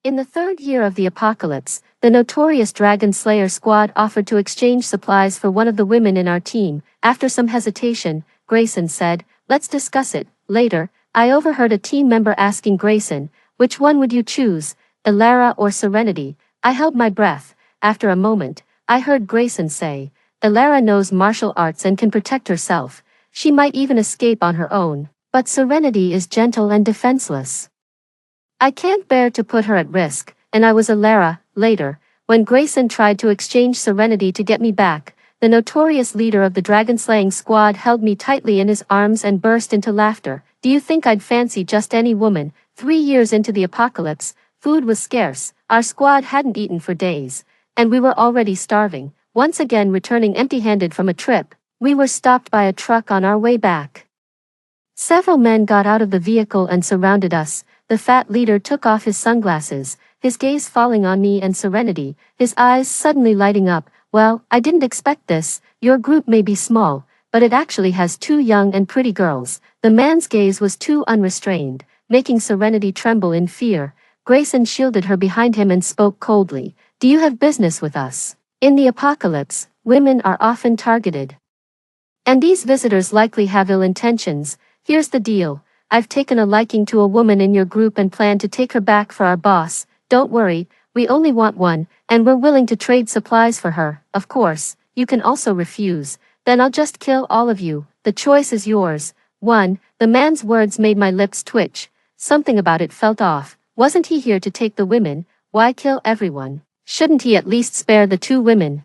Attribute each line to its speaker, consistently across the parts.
Speaker 1: In the third year of the apocalypse, the notorious Dragon Slayer squad offered to exchange supplies for one of the women in our team. After some hesitation, Grayson said, "Let's discuss it later." I overheard a team member asking Grayson, "Which one would you choose, Elara or Serenity?" I held my breath. After a moment, I heard Grayson say, "Elara knows martial arts and can protect herself. She might even escape on her own, but Serenity is gentle and defenseless. I can't bear to put her at risk," and I was Elara. Later, when Grayson tried to exchange Serenity to get me back, the notorious leader of the dragon-slaying squad held me tightly in his arms and burst into laughter. "Do you think I'd fancy just any woman?" 3 years into the apocalypse, food was scarce, our squad hadn't eaten for days, and we were already starving. Once again returning empty-handed from a trip, we were stopped by a truck on our way back. Several men got out of the vehicle and surrounded us. The fat leader took off his sunglasses, his gaze falling on me and Serenity, his eyes suddenly lighting up. "Well, I didn't expect this. Your group may be small, but it actually has 2 young and pretty girls." The man's gaze was too unrestrained, making Serenity tremble in fear. Grayson shielded her behind him and spoke coldly, "Do you have business with us?" In the apocalypse, women are often targeted. And these visitors likely have ill intentions. "Here's the deal. I've taken a liking to a woman in your group and plan to take her back for our boss. Don't worry, we only want one, and we're willing to trade supplies for her. Of course, you can also refuse. Then I'll just kill all of you. The choice is yours." The man's words made my lips twitch. Something about it felt off. Wasn't he here to take the women? Why kill everyone? Shouldn't he at least spare the 2 women?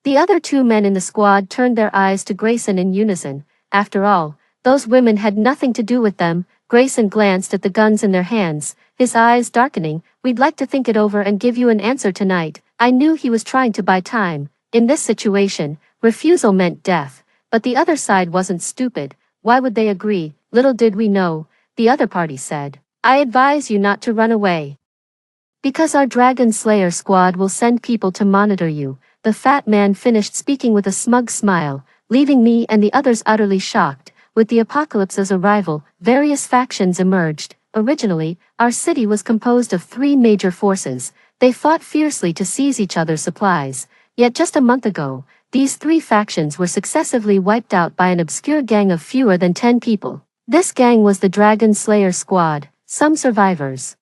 Speaker 1: The other 2 men in the squad turned their eyes to Grayson in unison. After all, those women had nothing to do with them. Grayson glanced at the guns in their hands, his eyes darkening. "We'd like to think it over and give you an answer tonight." I knew he was trying to buy time. In this situation, refusal meant death. But the other side wasn't stupid. Why would they agree? Little did we know, the other party said, "I advise you not to run away, because our Dragon Slayer squad will send people to monitor you." The fat man finished speaking with a smug smile, leaving me and the others utterly shocked. With the apocalypse's arrival, various factions emerged. Originally, our city was composed of 3 major forces. They fought fiercely to seize each other's supplies. Yet just a month ago, these 3 factions were successively wiped out by an obscure gang of fewer than 10 people. This gang was the Dragon Slayer squad. Some survivors,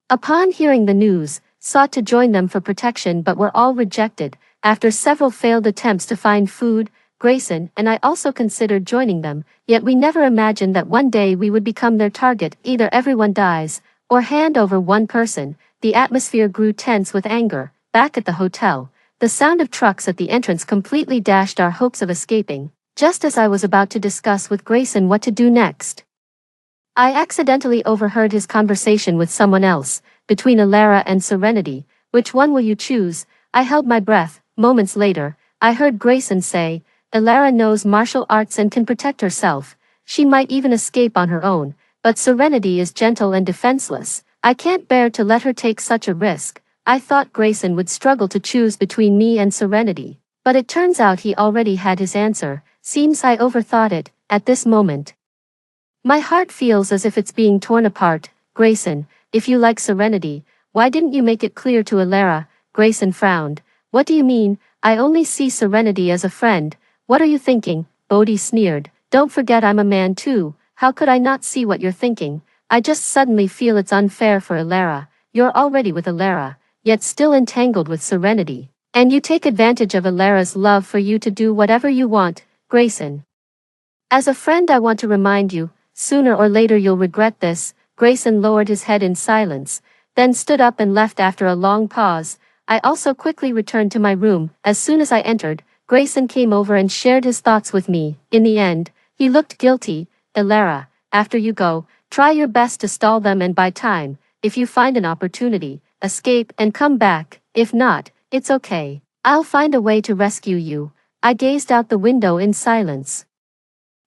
Speaker 1: upon hearing the news, sought to join them for protection but were all rejected. After several failed attempts to find food, Grayson and I also considered joining them, yet we never imagined that one day we would become their target. Either everyone dies, or hand over one person. The atmosphere grew tense with anger. Back at the hotel, the sound of trucks at the entrance completely dashed our hopes of escaping. Just as I was about to discuss with Grayson what to do next, I accidentally overheard his conversation with someone else. "Between Elara and Serenity, which one will you choose?" I held my breath. Moments later, I heard Grayson say, "Elara knows martial arts and can protect herself. She might even escape on her own, but Serenity is gentle and defenseless. I can't bear to let her take such a risk." I thought Grayson would struggle to choose between me and Serenity, but it turns out he already had his answer. Seems I overthought it. At this moment, my heart feels as if it's being torn apart. "Grayson, if you like Serenity, why didn't you make it clear to Elara?" Grayson frowned. "What do you mean? I only see Serenity as a friend." "What are you thinking?" Bodhi sneered. "Don't forget I'm a man too. How could I not see what you're thinking? I just suddenly feel it's unfair for Elara. You're already with Elara, yet still entangled with Serenity, and you take advantage of Elara's love for you to do whatever you want." Grayson, as a friend I want to remind you, sooner or later you'll regret this. Grayson lowered his head in silence, then stood up and left after a long pause. I also quickly returned to my room. As soon as I entered, Grayson came over and shared his thoughts with me. In the end, he looked guilty. "Elara, after you go, try your best to stall them and buy time. If you find an opportunity, escape and come back. If not, it's okay. I'll find a way to rescue you." I gazed out the window in silence,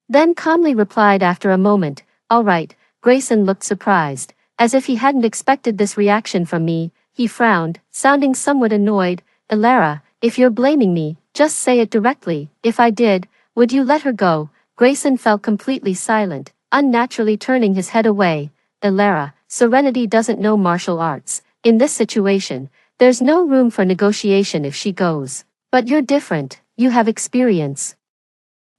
Speaker 1: then calmly replied after a moment, "All right." Grayson looked surprised, as if he hadn't expected this reaction from me. He frowned, sounding somewhat annoyed. "Elara, if you're blaming me, just say it directly. If I did, would you let her go?" Grayson felt completely silent, unnaturally turning his head away. "Elara, Serenity doesn't know martial arts. In this situation, there's no room for negotiation if she goes. But you're different, you have experience.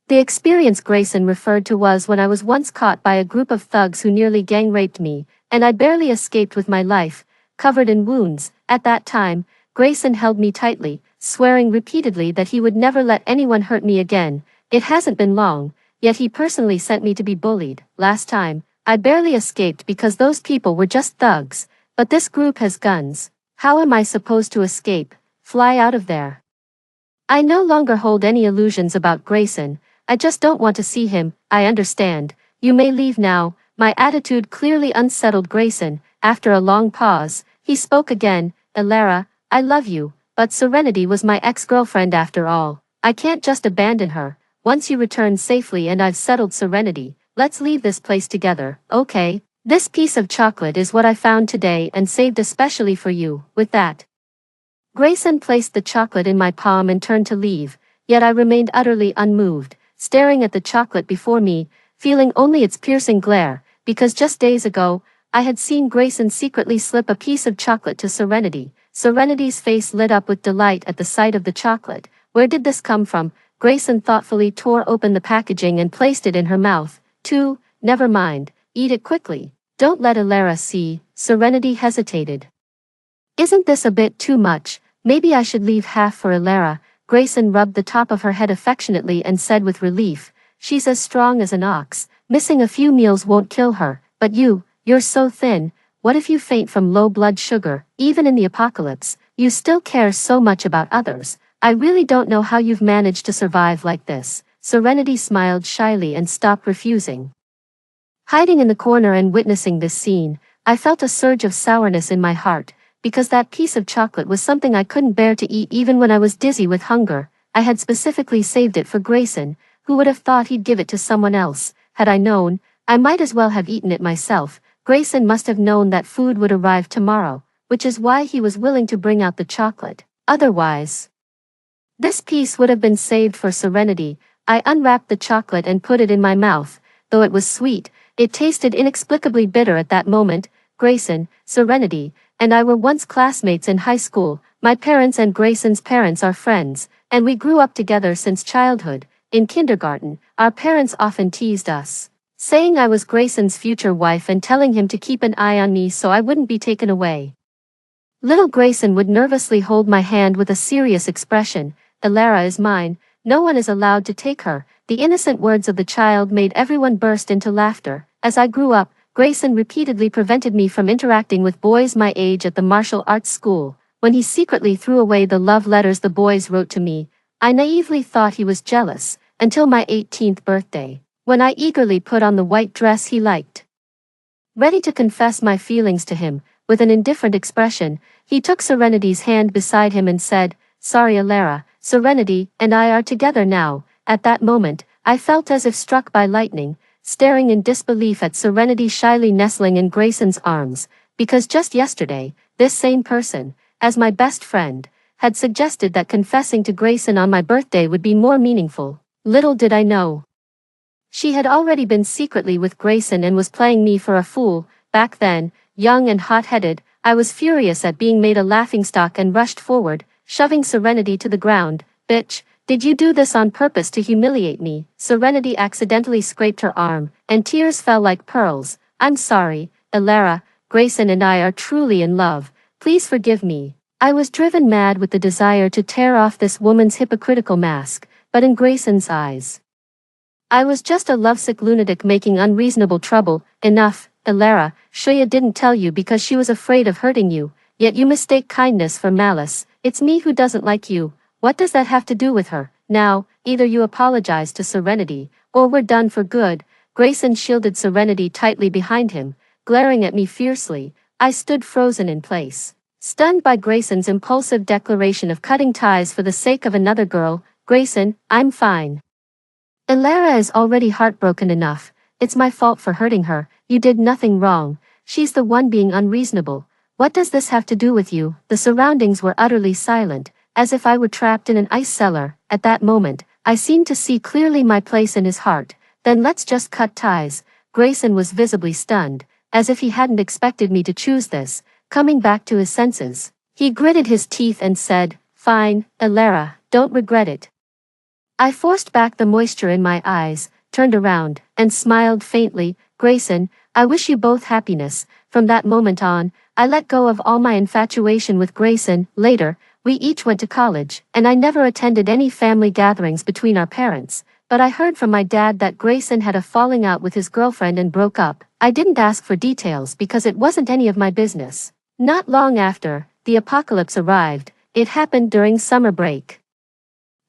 Speaker 1: The experience Grayson referred to was when I was once caught by a group of thugs who nearly gang raped me, and I barely escaped with my life, covered in wounds. At that time, Grayson held me tightly, swearing repeatedly that he would never let anyone hurt me again. It hasn't been long, yet he personally sent me to be bullied. Last time, I barely escaped because those people were just thugs, but this group has guns. How am I supposed to escape? Fly out of there. I no longer hold any illusions about Grayson. I just don't want to see him. I understand. You may leave now. My attitude clearly unsettled Grayson. After a long pause, he spoke again. Elara, I love you, but Serenity was my ex-girlfriend after all. I can't just abandon her. Once you return safely and I've settled Serenity, let's leave this place together, okay? This piece of chocolate is what I found today and saved especially for you. With that, Grayson placed the chocolate in my palm and turned to leave, yet I remained utterly unmoved, staring at the chocolate before me, feeling only its piercing glare, because just days ago, I had seen Grayson secretly slip a piece of chocolate to Serenity. Serenity's face lit up with delight at the sight of the chocolate. Where did this come from? Grayson thoughtfully tore open the packaging and placed it in her mouth. Never mind, eat it quickly. Don't let Elara see. Serenity hesitated. Isn't this a bit too much? Maybe I should leave half for Elara. Grayson rubbed the top of her head affectionately and said with relief, she's as strong as an ox. Missing a few meals won't kill her, but you're so thin. What if you faint from low blood sugar? Even in the apocalypse, you still care so much about others. I really don't know how you've managed to survive like this. Serenity smiled shyly and stopped refusing. Hiding in the corner and witnessing this scene, I felt a surge of sourness in my heart, because that piece of chocolate was something I couldn't bear to eat even when I was dizzy with hunger. I had specifically saved it for Grayson, who would have thought he'd give it to someone else. Had I known, I might as well have eaten it myself. Grayson must have known that food would arrive tomorrow, which is why he was willing to bring out the chocolate. Otherwise, this piece would have been saved for Serenity. I unwrapped the chocolate and put it in my mouth. Though it was sweet, it tasted inexplicably bitter at that moment. Grayson, Serenity, and I were once classmates in high school. My parents and Grayson's parents are friends, and we grew up together since childhood. In kindergarten, our parents often teased us, saying I was Grayson's future wife and telling him to keep an eye on me so I wouldn't be taken away. Little Grayson would nervously hold my hand with a serious expression. Elara is mine. No one is allowed to take her. The innocent words of the child made everyone burst into laughter. As I grew up, Grayson repeatedly prevented me from interacting with boys my age at the martial arts school. When he secretly threw away the love letters the boys wrote to me, I naively thought he was jealous, until my 18th birthday, when I eagerly put on the white dress he liked. Ready to confess my feelings to him, with an indifferent expression, he took Serenity's hand beside him and said, Sorry Elara, Serenity and I are together now. At that moment, I felt as if struck by lightning, staring in disbelief at Serenity shyly nestling in Grayson's arms, because just yesterday, this same person, as my best friend, had suggested that confessing to Grayson on my birthday would be more meaningful. Little did I know, she had already been secretly with Grayson and was playing me for a fool. Back then, young and hot-headed, I was furious at being made a laughingstock and rushed forward, shoving Serenity to the ground. Bitch, did you do this on purpose to humiliate me? Serenity accidentally scraped her arm, and tears fell like pearls. I'm sorry, Elara, Grayson and I are truly in love. Please forgive me. I was driven mad with the desire to tear off this woman's hypocritical mask, but in Grayson's eyes, I was just a lovesick lunatic making unreasonable trouble. Enough, Elara. Shuya didn't tell you because she was afraid of hurting you, yet you mistake kindness for malice. It's me who doesn't like you. What does that have to do with her? Now, either you apologize to Serenity, or we're done for good. Grayson shielded Serenity tightly behind him, glaring at me fiercely. I stood frozen in place, stunned by Grayson's impulsive declaration of cutting ties for the sake of another girl. Grayson, I'm fine. Elara is already heartbroken enough. It's my fault for hurting her. You did nothing wrong. She's the one being unreasonable. What does this have to do with you? The surroundings were utterly silent, as if I were trapped in an ice cellar. At that moment, I seemed to see clearly my place in his heart. Then let's just cut ties. Grayson was visibly stunned, as if he hadn't expected me to choose this. coming back to his senses. He gritted his teeth and said, "Fine, Elara, don't regret it." I forced back the moisture in my eyes, turned around, and smiled faintly. "Grayson, I wish you both happiness." From that moment on, I let go of all my infatuation with Grayson. Later, we each went to college, and I never attended any family gatherings between our parents, but I heard from my dad that Grayson had a falling out with his girlfriend and broke up. I didn't ask for details because it wasn't any of my business. Not long after, the apocalypse arrived. It happened during summer break.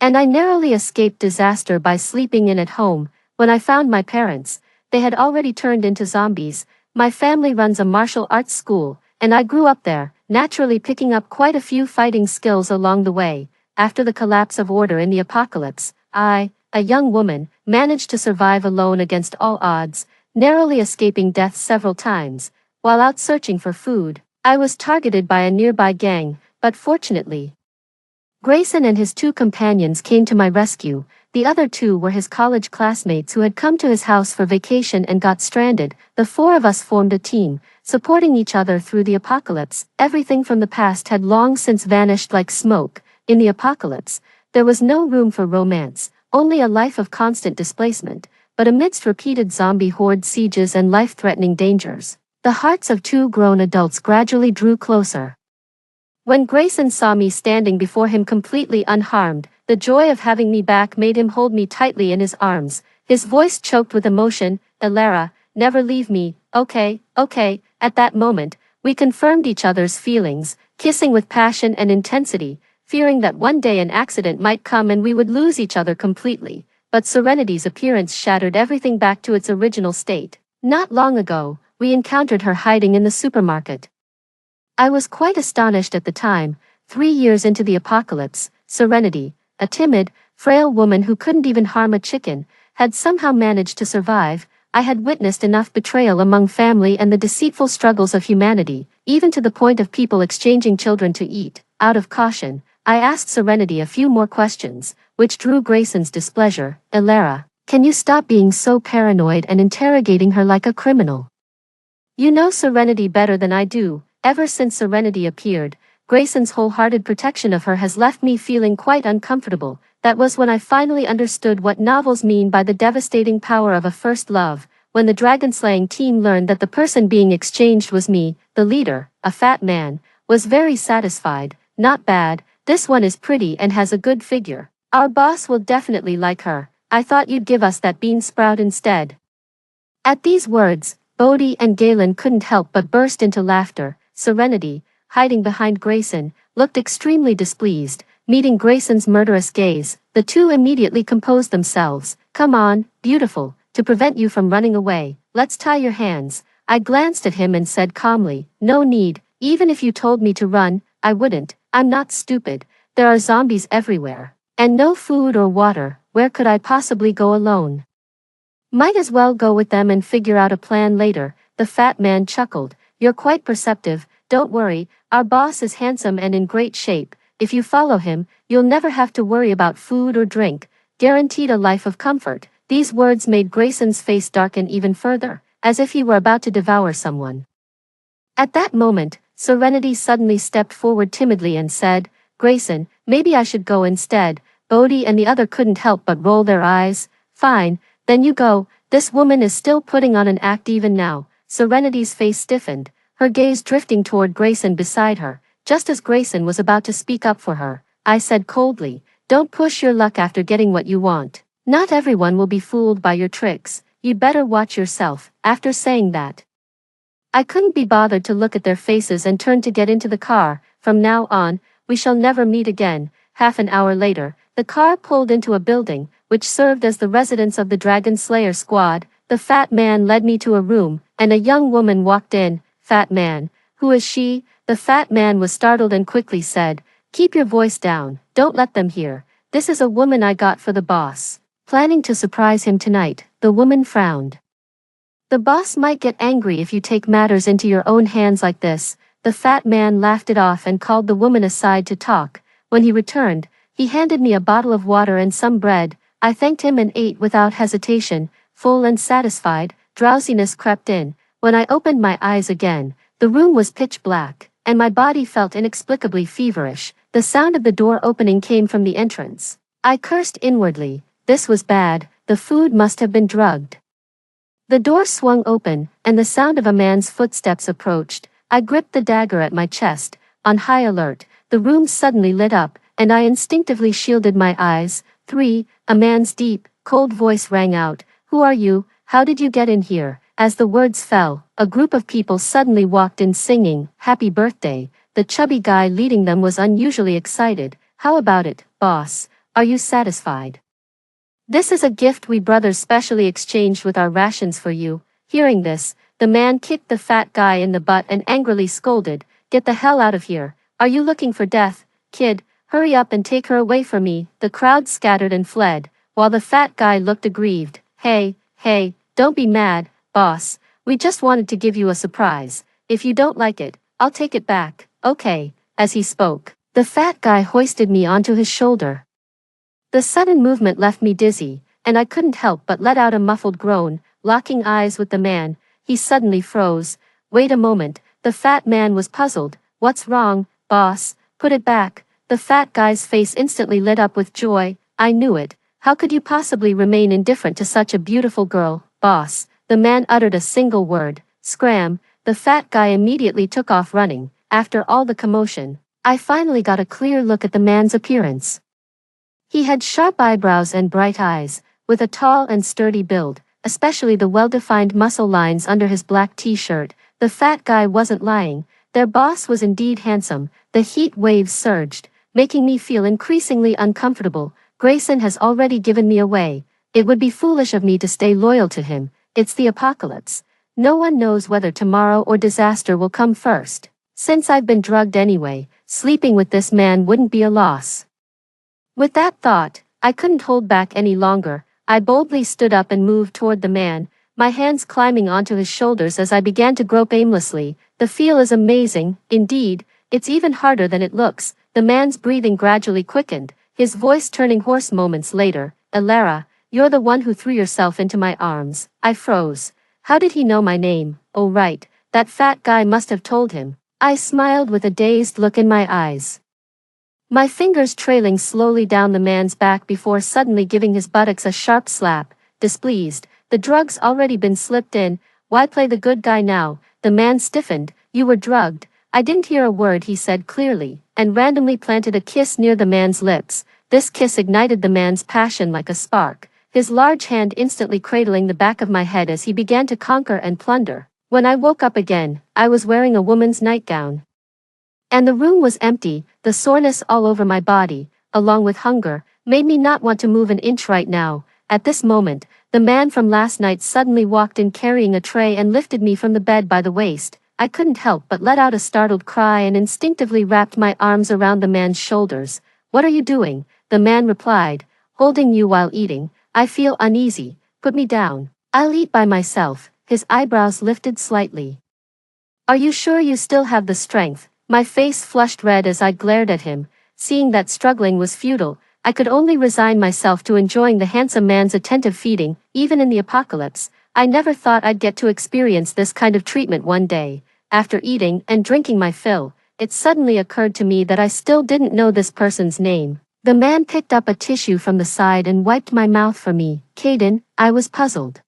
Speaker 1: And I narrowly escaped disaster by sleeping in at home. When I found my parents, they had already turned into zombies. My family runs a martial arts school, and I grew up there, naturally picking up quite a few fighting skills along the way. After the collapse of order in the apocalypse, I, a young woman, managed to survive alone against all odds, narrowly escaping death several times. While out searching for food, I was targeted by a nearby gang, but fortunately, Grayson and his two companions came to my rescue. The other two were his college classmates who had come to his house for vacation and got stranded. The four of us formed a team, supporting each other through the apocalypse. Everything from the past had long since vanished like smoke. In the apocalypse, there was no room for romance, only a life of constant displacement. But amidst repeated zombie horde sieges and life-threatening dangers, the hearts of two grown adults gradually drew closer. When Grayson saw me standing before him completely unharmed, the joy of having me back made him hold me tightly in his arms. His voice choked with emotion. "Elara, never leave me, okay, okay." At that moment, we confirmed each other's feelings, kissing with passion and intensity, fearing that one day an accident might come and we would lose each other completely. But Serenity's appearance shattered everything back to its original state. Not long ago, we encountered her hiding in the supermarket. I was quite astonished at the time. 3 years into the apocalypse, Serenity, a timid, frail woman who couldn't even harm a chicken, had somehow managed to survive. I had witnessed enough betrayal among family and the deceitful struggles of humanity, even to the point of people exchanging children to eat. Out of caution, I asked Serenity a few more questions, which drew Grayson's displeasure. "Elara, can you stop being so paranoid and interrogating her like a criminal? You know Serenity better than I do." Ever since Serenity appeared, Grayson's wholehearted protection of her has left me feeling quite uncomfortable. That was when I finally understood what novels mean by the devastating power of a first love. When the dragon-slaying team learned that the person being exchanged was me, the leader, a fat man, was very satisfied. "Not bad, this one is pretty and has a good figure. Our boss will definitely like her. I thought you'd give us that bean sprout instead." At these words, Bodhi and Galen couldn't help but burst into laughter. Serenity, hiding behind Grayson, looked extremely displeased. Meeting Grayson's murderous gaze, the two immediately composed themselves. "Come on, beautiful, to prevent you from running away, let's tie your hands." I glanced at him and said calmly, "No need, even if you told me to run, I wouldn't. I'm not stupid. There are zombies everywhere. And no food or water, where could I possibly go alone? Might as well go with them and figure out a plan later." The fat man chuckled. "You're quite perceptive. Don't worry, our boss is handsome and in great shape. If you follow him, you'll never have to worry about food or drink. Guaranteed a life of comfort." These words made Grayson's face darken even further, as if he were about to devour someone. At that moment, Serenity suddenly stepped forward timidly and said, "Grayson, maybe I should go instead." Bodhi and the other couldn't help but roll their eyes. "Fine, then you go." This woman is still putting on an act even now. Serenity's face stiffened, her gaze drifting toward Grayson beside her. Just as Grayson was about to speak up for her, I said coldly, "Don't push your luck after getting what you want. Not everyone will be fooled by your tricks. You'd better watch yourself." After saying that, I couldn't be bothered to look at their faces and turned to get into the car. "From now on, we shall never meet again." Half an hour later, the car pulled into a building, which served as the residence of the Dragon Slayer squad. The fat man led me to a room, and a young woman walked in. "Fat man, who is she?" The fat man was startled and quickly said, "Keep your voice down, don't let them hear. This is a woman I got for the boss. Planning to surprise him tonight." The woman frowned. "The boss might get angry if you take matters into your own hands like this." The fat man laughed it off and called the woman aside to talk. When he returned, he handed me a bottle of water and some bread. I thanked him and ate without hesitation. Full and satisfied, drowsiness crept in. When I opened my eyes again, the room was pitch black. and my body felt inexplicably feverish. The sound of the door opening came from the entrance. I cursed inwardly. This was bad, the food must have been drugged. The door swung open, and the sound of a man's footsteps approached. I gripped the dagger at my chest, on high alert. The room suddenly lit up, and I instinctively shielded my eyes. A man's deep, cold voice rang out. Who are you? How did you get in here? As the words fell, a group of people suddenly walked in singing, Happy Birthday. The chubby guy leading them was unusually excited. How about it, boss? Are you satisfied? This is a gift we brothers specially exchanged with our rations for you. Hearing this, the man kicked the fat guy in the butt and angrily scolded, Get the hell out of here. Are you looking for death? Kid, hurry up and take her away from me. The crowd scattered and fled, while the fat guy looked aggrieved. Hey, don't be mad, boss. We just wanted to give you a surprise. If you don't like it, I'll take it back. Okay. As he spoke, the fat guy hoisted me onto his shoulder. The sudden movement left me dizzy, and I couldn't help but let out a muffled groan. Locking eyes with the man, he suddenly froze. Wait a moment, the fat man was puzzled. What's wrong, boss? Put it back. The fat guy's face instantly lit up with joy. I knew it. How could you possibly remain indifferent to such a beautiful girl, boss? The man uttered a single word. Scram. The fat guy immediately took off running. After all the commotion, I finally got a clear look at the man's appearance. He had sharp eyebrows and bright eyes, with a tall and sturdy build, especially the well-defined muscle lines under his black t-shirt. The fat guy wasn't lying. Their boss was indeed handsome. The heat waves surged, making me feel increasingly uncomfortable. Grayson has already given me away. It would be foolish of me to stay loyal to him. It's the apocalypse. No one knows whether tomorrow or disaster will come first. Since I've been drugged anyway, sleeping with this man wouldn't be a loss. With that thought, I couldn't hold back any longer. I boldly stood up and moved toward the man, my hands climbing onto his shoulders as I began to grope aimlessly. The feel is amazing, indeed, it's even harder than it looks. The man's breathing gradually quickened, his voice turning hoarse moments later. Elara, you're the one who threw yourself into my arms. I froze. How did he know my name? Oh right, that fat guy must have told him. I smiled with a dazed look in my eyes, my fingers trailing slowly down the man's back before suddenly giving his buttocks a sharp slap. Displeased, the drug's already been slipped in, why play the good guy now? The man stiffened. You were drugged. I didn't hear a word he said clearly, and randomly planted a kiss near the man's lips. This kiss ignited the man's passion like a spark, his large hand instantly cradling the back of my head as he began to conquer and plunder. When I woke up again, I was wearing a woman's nightgown. And the room was empty. The soreness all over my body, along with hunger, made me not want to move an inch right now. At this moment, the man from last night suddenly walked in carrying a tray and lifted me from the bed by the waist. I couldn't help but let out a startled cry and instinctively wrapped my arms around the man's shoulders. What are you doing? The man replied, holding you while eating. I feel uneasy. Put me down. I'll eat by myself. His eyebrows lifted slightly. Are you sure you still have the strength? My face flushed red as I glared at him. Seeing that struggling was futile, I could only resign myself to enjoying the handsome man's attentive feeding. Even in the apocalypse, I never thought I'd get to experience this kind of treatment one day. After eating and drinking my fill, it suddenly occurred to me that I still didn't know this person's name. The man picked up a tissue from the side and wiped my mouth for me. Caden, I was puzzled.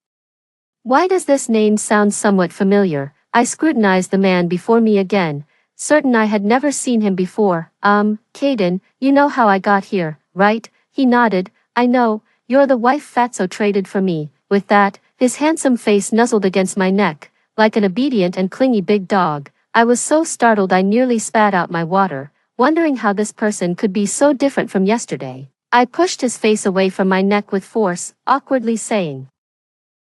Speaker 1: Why does this name sound somewhat familiar? I scrutinized the man before me again, certain I had never seen him before. Caden, you know how I got here, right? He nodded. I know, you're the wife Fatso traded for me. With that, his handsome face nuzzled against my neck, like an obedient and clingy big dog. I was so startled I nearly spat out my water, wondering how this person could be so different from yesterday. I pushed his face away from my neck with force, awkwardly saying,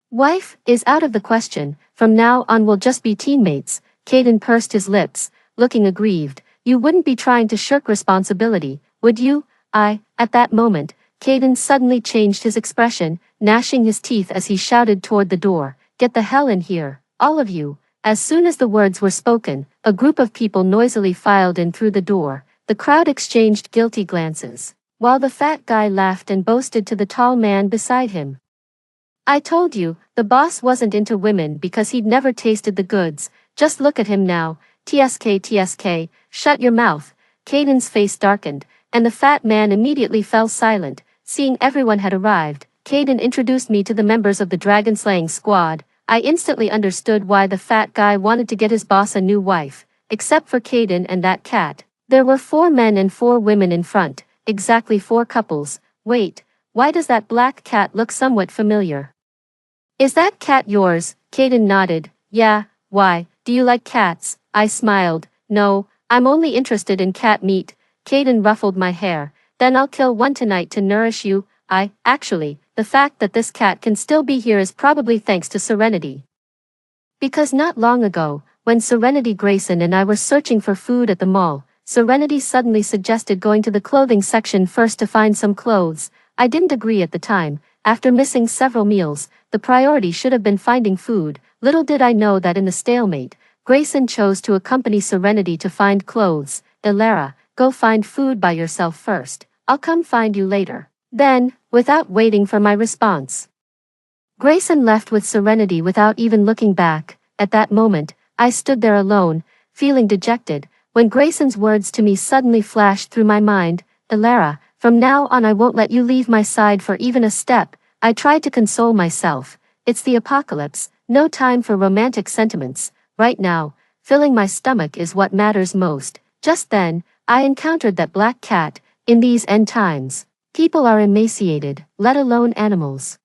Speaker 1: Wife is out of the question. From now on we'll just be teammates. Caden pursed his lips, looking aggrieved. You wouldn't be trying to shirk responsibility, would you? At that moment, Caden suddenly changed his expression, gnashing his teeth as he shouted toward the door. Get the hell in here, all of you. As soon as the words were spoken, a group of people noisily filed in through the door. The crowd exchanged guilty glances, while the fat guy laughed and boasted to the tall man beside him. I told you, the boss wasn't into women because he'd never tasted the goods. Just look at him now. TSK, shut your mouth. Caden's face darkened, and the fat man immediately fell silent. Seeing everyone had arrived, Caden introduced me to the members of the dragon-slaying squad. I instantly understood why the fat guy wanted to get his boss a new wife. Except for Caden and that cat. There were 4 men and 4 women in front, exactly 4 couples. Wait, why does that black cat look somewhat familiar? Is that cat yours? Caden nodded. Yeah, why, do you like cats? I smiled. No, I'm only interested in cat meat. Caden ruffled my hair. Then I'll kill one tonight to nourish you. Actually, the fact that this cat can still be here is probably thanks to Serenity. Because not long ago, when Serenity Grayson and I were searching for food at the mall, Serenity suddenly suggested going to the clothing section first to find some clothes. I didn't agree at the time. After missing several meals, the priority should have been finding food. Little did I know that in the stalemate, Grayson chose to accompany Serenity to find clothes. Elara, go find food by yourself first. I'll come find you later. Then, without waiting for my response, Grayson left with Serenity without even looking back. At that moment, I stood there alone, feeling dejected, when Grayson's words to me suddenly flashed through my mind. Elara, from now on I won't let you leave my side for even a step. I tried to console myself. It's the apocalypse, no time for romantic sentiments. Right now, filling my stomach is what matters most. Just then, I encountered that black cat. In these end times, people are emaciated, let alone animals.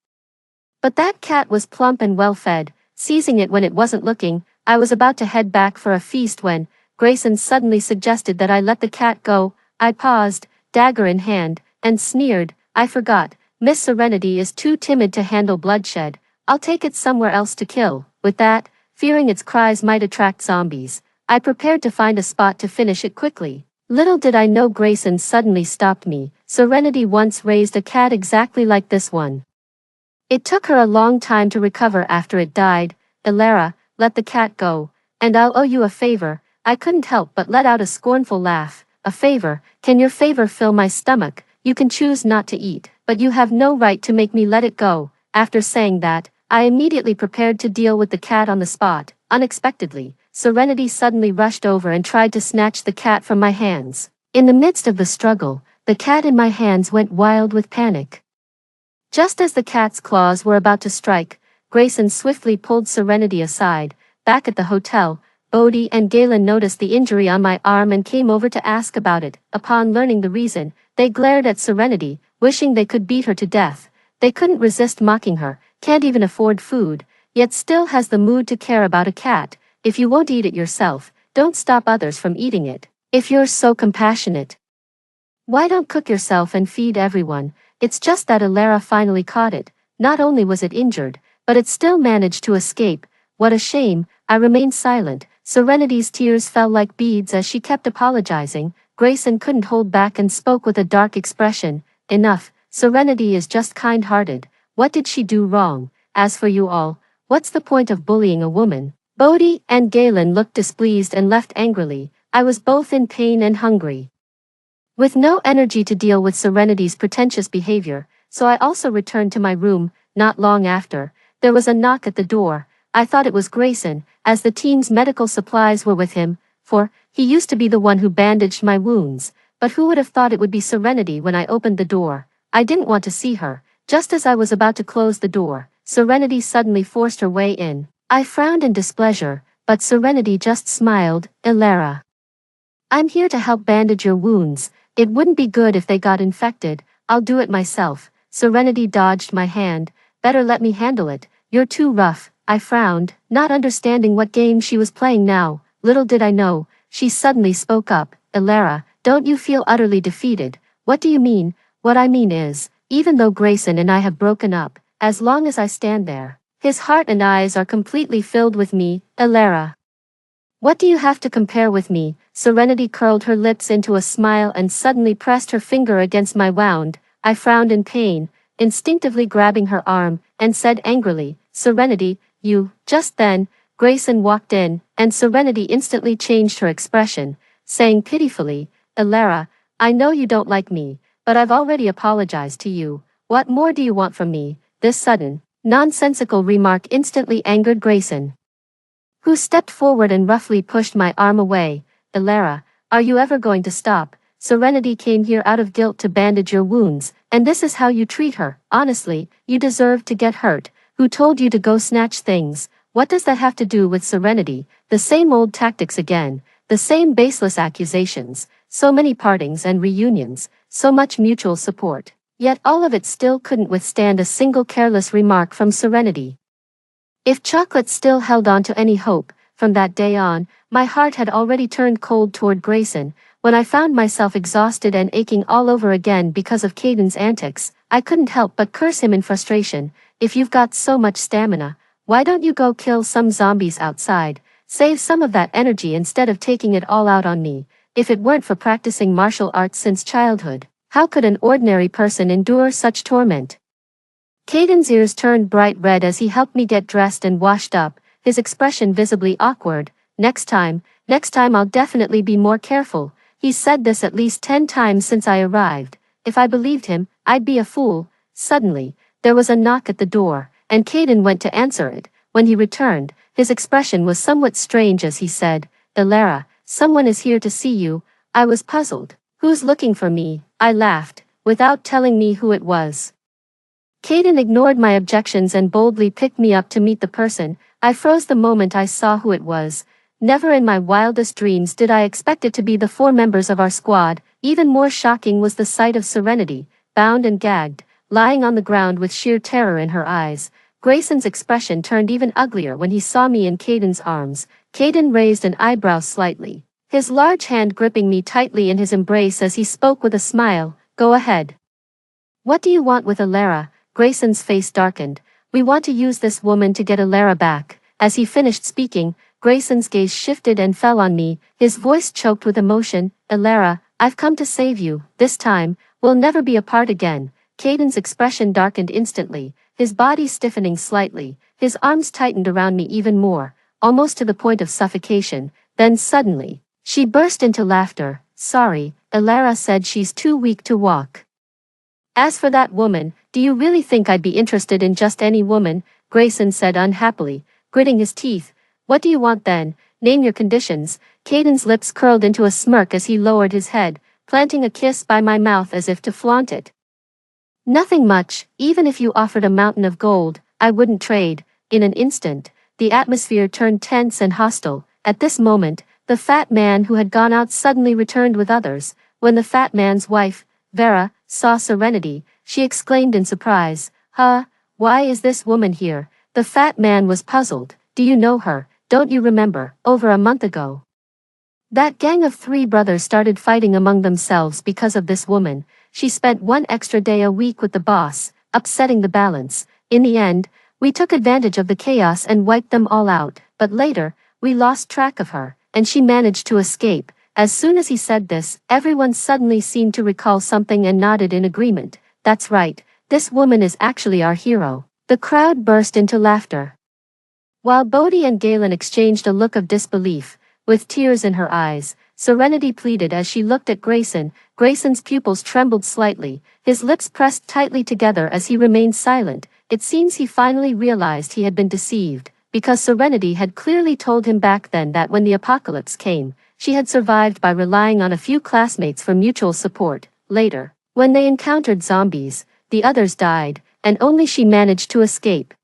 Speaker 1: But that cat was plump and well-fed. Seizing it when it wasn't looking, I was about to head back for a feast when Grayson suddenly suggested that I let the cat go. I paused, dagger in hand, and sneered. I forgot. Miss Serenity is too timid to handle bloodshed. I'll take it somewhere else to kill. With that, fearing its cries might attract zombies, I prepared to find a spot to finish it quickly. Little did I know Grayson suddenly stopped me. Serenity once raised a cat exactly like this one. It took her a long time to recover after it died. Elara, let the cat go, and I'll owe you a favor. I couldn't help but let out a scornful laugh. A favor? Can your favor fill my stomach? You can choose not to eat, but you have no right to make me let it go. After saying that, I immediately prepared to deal with the cat on the spot. Unexpectedly, Serenity suddenly rushed over and tried to snatch the cat from my hands. In the midst of the struggle, the cat in my hands went wild with panic. Just as the cat's claws were about to strike, Grayson swiftly pulled Serenity aside. Back at the hotel, Bodhi and Galen noticed the injury on my arm and came over to ask about it. Upon learning the reason, they glared at Serenity, wishing they could beat her to death. They couldn't resist mocking her, can't even afford food, yet still has the mood to care about a cat. If you won't eat it yourself, don't stop others from eating it. If you're so compassionate, why don't cook yourself and feed everyone? It's just that Elara finally caught it. Not only was it injured, but it still managed to escape. What a shame. I remained silent. Serenity's tears fell like beads as she kept apologizing. Grayson couldn't hold back and spoke with a dark expression. Enough. Serenity is just kind-hearted. What did she do wrong? As for you all, what's the point of bullying a woman? Bodhi and Galen looked displeased and left angrily. I was both in pain and hungry, with no energy to deal with Serenity's pretentious behavior, so I also returned to my room. Not long after, there was a knock at the door. I thought it was Grayson, as the team's medical supplies were with him, for he used to be the one who bandaged my wounds. But who would have thought it would be Serenity when I opened the door? I didn't want to see her. Just as I was about to close the door, Serenity suddenly forced her way in. I frowned in displeasure, but Serenity just smiled. Elara, I'm here to help bandage your wounds. It wouldn't be good if they got infected. I'll do it myself. Serenity dodged my hand. Better let me handle it. You're too rough. I frowned, not understanding what game she was playing now. Little did I know, she suddenly spoke up. Elara, don't you feel utterly defeated? What do you mean? What I mean is, even though Grayson and I have broken up, as long as I stand there, his heart and eyes are completely filled with me. Elara, what do you have to compare with me? Serenity curled her lips into a smile and suddenly pressed her finger against my wound. I frowned in pain, instinctively grabbing her arm, and said angrily, Serenity, you. Just then, Grayson walked in, and Serenity instantly changed her expression, saying pitifully, Elara, I know you don't like me, but I've already apologized to you. What more do you want from me? This sudden, nonsensical remark instantly angered Grayson. who stepped forward and roughly pushed my arm away. "Elara, are you ever going to stop? Serenity came here out of guilt to bandage your wounds, and this is how you treat her. Honestly, you deserve to get hurt. Who told you to go snatch things? What does that have to do with Serenity?" The same old tactics again, the same baseless accusations, so many partings and reunions, so much mutual support. Yet all of it still couldn't withstand a single careless remark from Serenity. If Chocolate still held on to any hope, from that day on, my heart had already turned cold toward Grayson. When I found myself exhausted and aching all over again because of Caden's antics, I couldn't help but curse him in frustration. "If you've got so much stamina, why don't you go kill some zombies outside? Save some of that energy instead of taking it all out on me. If it weren't for practicing martial arts since childhood, how could an ordinary person endure such torment?" Caden's ears turned bright red as he helped me get dressed and washed up, his expression visibly awkward. Next time I'll definitely be more careful." He's said this at least 10 times since I arrived. If I believed him, I'd be a fool. Suddenly, there was a knock at the door, and Caden went to answer it. When he returned, his expression was somewhat strange as he said, "Elara, someone is here to see you." I was puzzled. "Who's looking for me?" I laughed, without telling me who it was. Caden ignored my objections and boldly picked me up to meet the person. I froze the moment I saw who it was. Never in my wildest dreams did I expect it to be the 4 members of our squad. Even more shocking was the sight of Serenity, bound and gagged, lying on the ground with sheer terror in her eyes. Grayson's expression turned even uglier when he saw me in Caden's arms. Caden raised an eyebrow slightly, his large hand gripping me tightly in his embrace as he spoke with a smile. "Go ahead. What do you want with Elara?" Grayson's face darkened. "We want to use this woman to get Elara back." As he finished speaking, Grayson's gaze shifted and fell on me, his voice choked with emotion. "Elara, I've come to save you. This time, we'll never be apart again." Caden's expression darkened instantly, his body stiffening slightly, his arms tightened around me even more, almost to the point of suffocation. Then suddenly, she burst into laughter. "Sorry, Elara said she's too weak to walk." "As for that woman, do you really think I'd be interested in just any woman?" Grayson said unhappily, gritting his teeth. "What do you want then? Name your conditions." Caden's lips curled into a smirk as he lowered his head, planting a kiss by my mouth as if to flaunt it. "Nothing much. Even if you offered a mountain of gold, I wouldn't trade." In an instant, the atmosphere turned tense and hostile. At this moment, the fat man who had gone out suddenly returned with others. When the fat man's wife, Vera, saw Serenity, she exclaimed in surprise, "Huh? Why is this woman here?" The fat man was puzzled. "Do you know her? Don't you remember, over a month ago, that gang of 3 brothers started fighting among themselves because of this woman? She spent 1 extra day a week with the boss, upsetting the balance. In the end, we took advantage of the chaos and wiped them all out, but later, we lost track of her, and she managed to escape." As soon as he said this, everyone suddenly seemed to recall something and nodded in agreement. "That's right, this woman is actually our hero." The crowd burst into laughter, while Bodhi and Galen exchanged a look of disbelief. With tears in her eyes, Serenity pleaded as she looked at Grayson. Grayson's pupils trembled slightly, his lips pressed tightly together as he remained silent. It seems he finally realized he had been deceived, because Serenity had clearly told him back then that when the apocalypse came, she had survived by relying on a few classmates for mutual support. Later, when they encountered zombies, the others died, and only she managed to escape.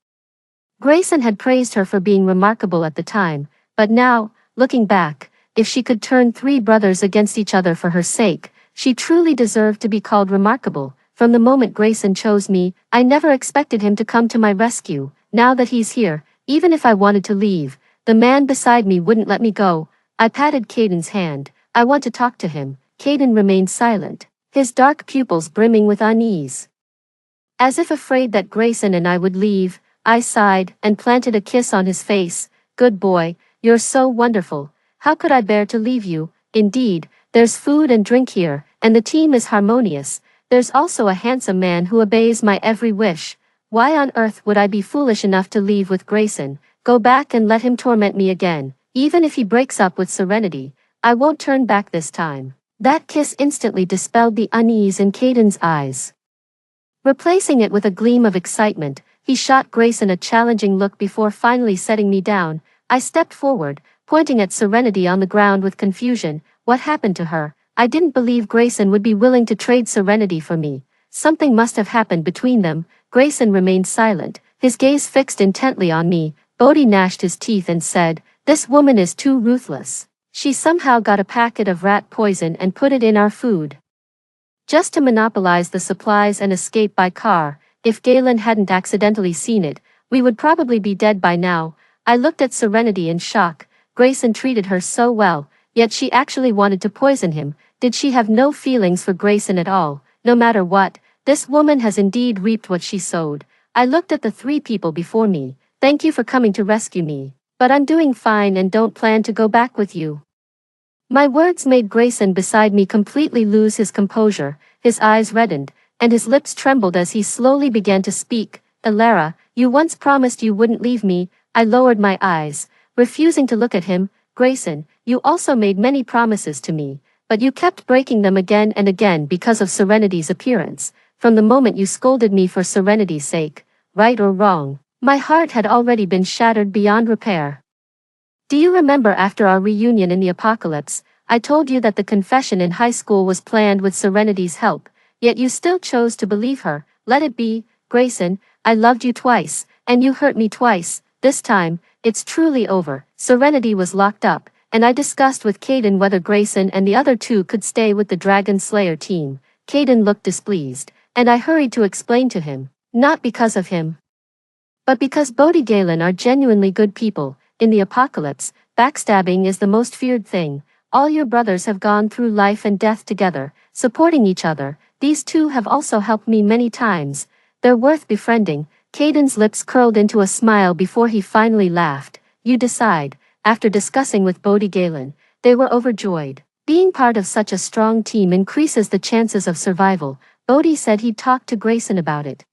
Speaker 1: Grayson had praised her for being remarkable at the time, but now, looking back, if she could turn 3 brothers against each other for her sake, she truly deserved to be called remarkable. From the moment Grayson chose me, I never expected him to come to my rescue. Now that he's here, even if I wanted to leave, the man beside me wouldn't let me go. I patted Caden's hand. "I want to talk to him." Caden remained silent, his dark pupils brimming with unease. As if afraid that Grayson and I would leave, I sighed and planted a kiss on his face. "Good boy, you're so wonderful. How could I bear to leave you? Indeed, there's food and drink here, and the team is harmonious. There's also a handsome man who obeys my every wish. Why on earth would I be foolish enough to leave with Grayson? Go back and let him torment me again. Even if he breaks up with Serenity, I won't turn back this time." That kiss instantly dispelled the unease in Caden's eyes, replacing it with a gleam of excitement. He shot Grayson a challenging look before finally setting me down. I stepped forward, pointing at Serenity on the ground with confusion. What happened to her? I didn't believe Grayson would be willing to trade Serenity for me. Something must have happened between them. Grayson remained silent, his gaze fixed intently on me. Bodhi gnashed his teeth and said, "This woman is too ruthless. She somehow got a packet of rat poison and put it in our food, just to monopolize the supplies and escape by car. If Galen hadn't accidentally seen it, we would probably be dead by now." I looked at Serenity in shock. Grayson treated her so well, yet she actually wanted to poison him. Did she have no feelings for Grayson at all? No matter what, this woman has indeed reaped what she sowed. I looked at the three people before me. "Thank you for coming to rescue me, but I'm doing fine and don't plan to go back with you." My words made Grayson beside me completely lose his composure. His eyes reddened, and his lips trembled as he slowly began to speak. "Alara, you once promised you wouldn't leave me." I lowered my eyes, refusing to look at him. "Grayson, you also made many promises to me, but you kept breaking them again and again because of Serenity's appearance. From the moment you scolded me for Serenity's sake, right or wrong, my heart had already been shattered beyond repair. Do you remember after our reunion in the apocalypse, I told you that the confession in high school was planned with Serenity's help, yet you still chose to believe her? Let it be, Grayson, I loved you twice, and you hurt me twice. This time, it's truly over." Serenity was locked up, and I discussed with Caden whether Grayson and the other two could stay with the Dragon Slayer team. Caden looked displeased, and I hurried to explain to him, not because of him, but because Bodhi Galen are genuinely good people. In the apocalypse, backstabbing is the most feared thing. All your brothers have gone through life and death together, supporting each other. These two have also helped me many times. They're worth befriending. Caden's lips curled into a smile before he finally laughed. "You decide." After discussing with Bodhi Galen, they were overjoyed. Being part of such a strong team increases the chances of survival. Bodhi said he'd talk to Grayson about it.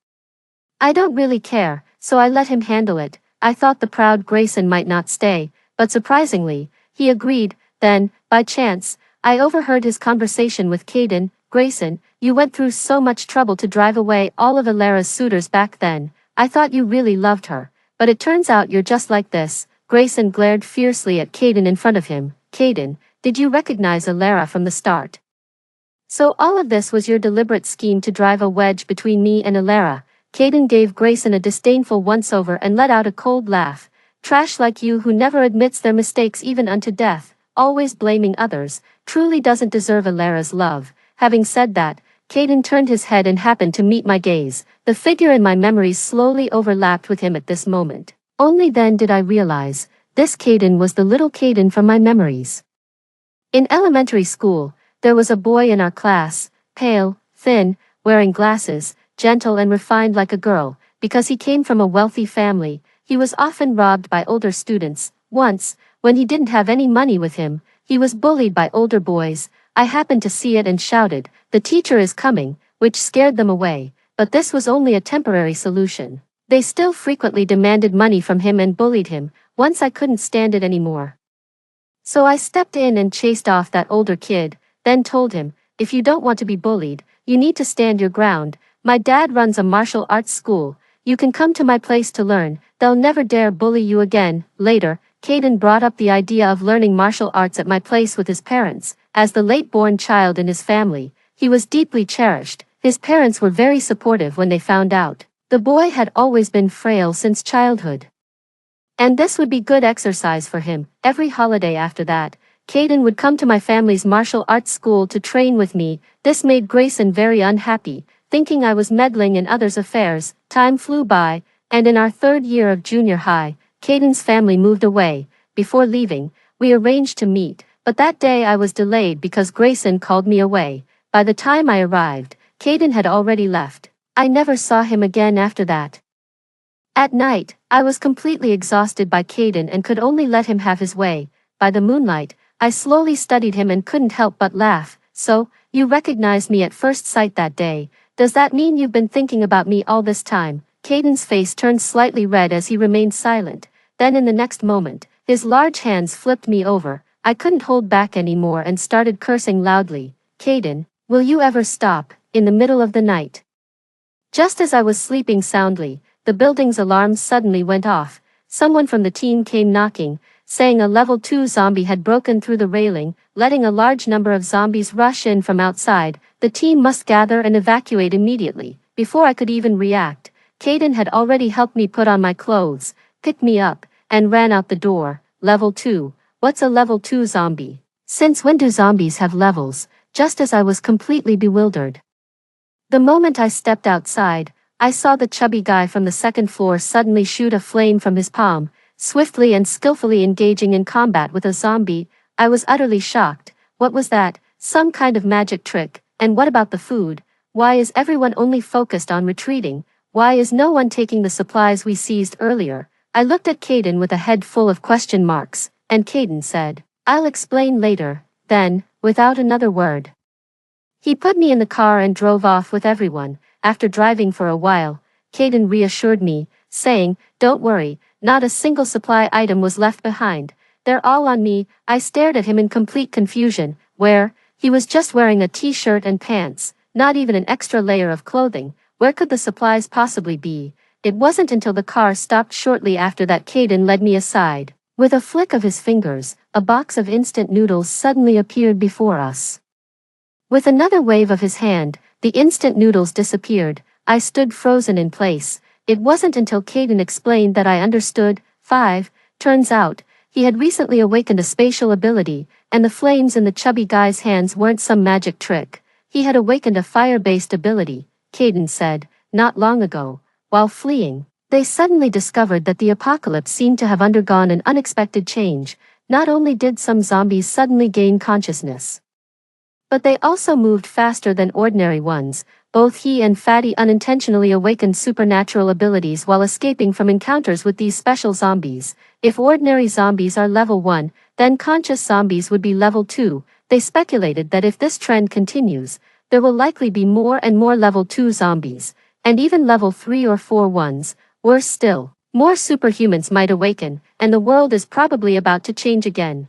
Speaker 1: I don't really care, so I let him handle it. I thought the proud Grayson might not stay, but surprisingly, he agreed. Then, by chance, I overheard his conversation with Caden. "Grayson, you went through so much trouble to drive away all of Alara's suitors back then. I thought you really loved her, but it turns out you're just like this." Grayson glared fiercely at Caden in front of him. "Caden, did you recognize Alara from the start? So all of this was your deliberate scheme to drive a wedge between me and Alara?" Caden gave Grayson a disdainful once-over and let out a cold laugh. "Trash like you who never admits their mistakes even unto death, always blaming others, truly doesn't deserve Alara's love." Having said that, Caden turned his head and happened to meet my gaze. The figure in my memories slowly overlapped with him at this moment. Only then did I realize, this Caden was the little Caden from my memories. In elementary school, there was a boy in our class, pale, thin, wearing glasses, gentle and refined like a girl. Because he came from a wealthy family, he was often robbed by older students. Once, when he didn't have any money with him, he was bullied by older boys. I happened to see it and shouted, "The teacher is coming," which scared them away, but this was only a temporary solution. They still frequently demanded money from him and bullied him. Once I couldn't stand it anymore, so I stepped in and chased off that older kid, then told him, "If you don't want to be bullied, you need to stand your ground. My dad runs a martial arts school. You can come to my place to learn. They'll never dare bully you again." Later, Caden brought up the idea of learning martial arts at my place with his parents. As the late-born child in his family, he was deeply cherished. His parents were very supportive when they found out. The boy had always been frail since childhood, and this would be good exercise for him. Every holiday after that, Caden would come to my family's martial arts school to train with me. This made Grayson very unhappy, thinking I was meddling in others' affairs. Time flew by, and in our third year of junior high, Caden's family moved away. Before leaving, we arranged to meet, but that day I was delayed because Grayson called me away. By the time I arrived, Caden had already left. I never saw him again after that. At night, I was completely exhausted by Caden and could only let him have his way. By the moonlight, I slowly studied him and couldn't help but laugh. "So, you recognized me at first sight that day. Does that mean you've been thinking about me all this time?" Caden's face turned slightly red as he remained silent. Then in the next moment, his large hands flipped me over. I couldn't hold back anymore and started cursing loudly. "Caden, will you ever stop?" In the middle of the night, just as I was sleeping soundly, the building's alarm suddenly went off. someone from the team came knocking, saying a level 2 zombie had broken through the railing, letting a large number of zombies rush in from outside. The team must gather and evacuate immediately. Before I could even react, Caden had already helped me put on my clothes, picked me up, and ran out the door. Level 2. What's a level 2 zombie? Since when do zombies have levels? Just as I was completely bewildered. The moment I stepped outside, I saw the chubby guy from the second floor suddenly shoot a flame from his palm, swiftly and skillfully engaging in combat with a zombie. I was utterly shocked. What was that? Some kind of magic trick? And what about the food? Why is everyone only focused on retreating? Why is no one taking the supplies we seized earlier? I looked at Caden with a head full of question marks, and Caden said, "I'll explain later." Then, without another word, he put me in the car and drove off with everyone. After driving for a while, Caden reassured me, saying, "Don't worry, not a single supply item was left behind. They're all on me." I stared at him in complete confusion. Where? He was just wearing a t-shirt and pants, not even an extra layer of clothing. Where could the supplies possibly be? It wasn't until the car stopped shortly after that Caden led me aside. With a flick of his fingers, a box of instant noodles suddenly appeared before us. With another wave of his hand, the instant noodles disappeared. I stood frozen in place. It wasn't until Caden explained that I understood. 5. Turns out, he had recently awakened a spatial ability, and the flames in the chubby guy's hands weren't some magic trick. He had awakened a fire-based ability, Caden said, not long ago. While fleeing, they suddenly discovered that the apocalypse seemed to have undergone an unexpected change. Not only did some zombies suddenly gain consciousness, but they also moved faster than ordinary ones. Both he and Fatty unintentionally awakened supernatural abilities while escaping from encounters with these special zombies. If ordinary zombies are level 1, then conscious zombies would be level 2. They speculated that if this trend continues, there will likely be more and more level 2 zombies, and even level 3 or 4 ones. Worse still, more superhumans might awaken, and the world is probably about to change again.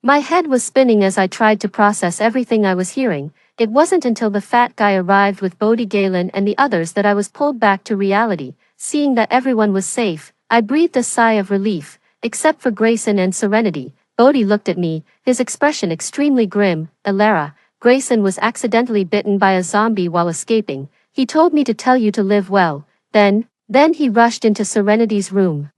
Speaker 1: My head was spinning as I tried to process everything I was hearing. It wasn't until the fat guy arrived with Bodhi Galen and the others that I was pulled back to reality. Seeing that everyone was safe, I breathed a sigh of relief, except for Grayson and Serenity. Bodhi looked at me, his expression extremely grim. "Elara, Grayson was accidentally bitten by a zombie while escaping. He told me to tell you to live well." Then he rushed into Serenity's room.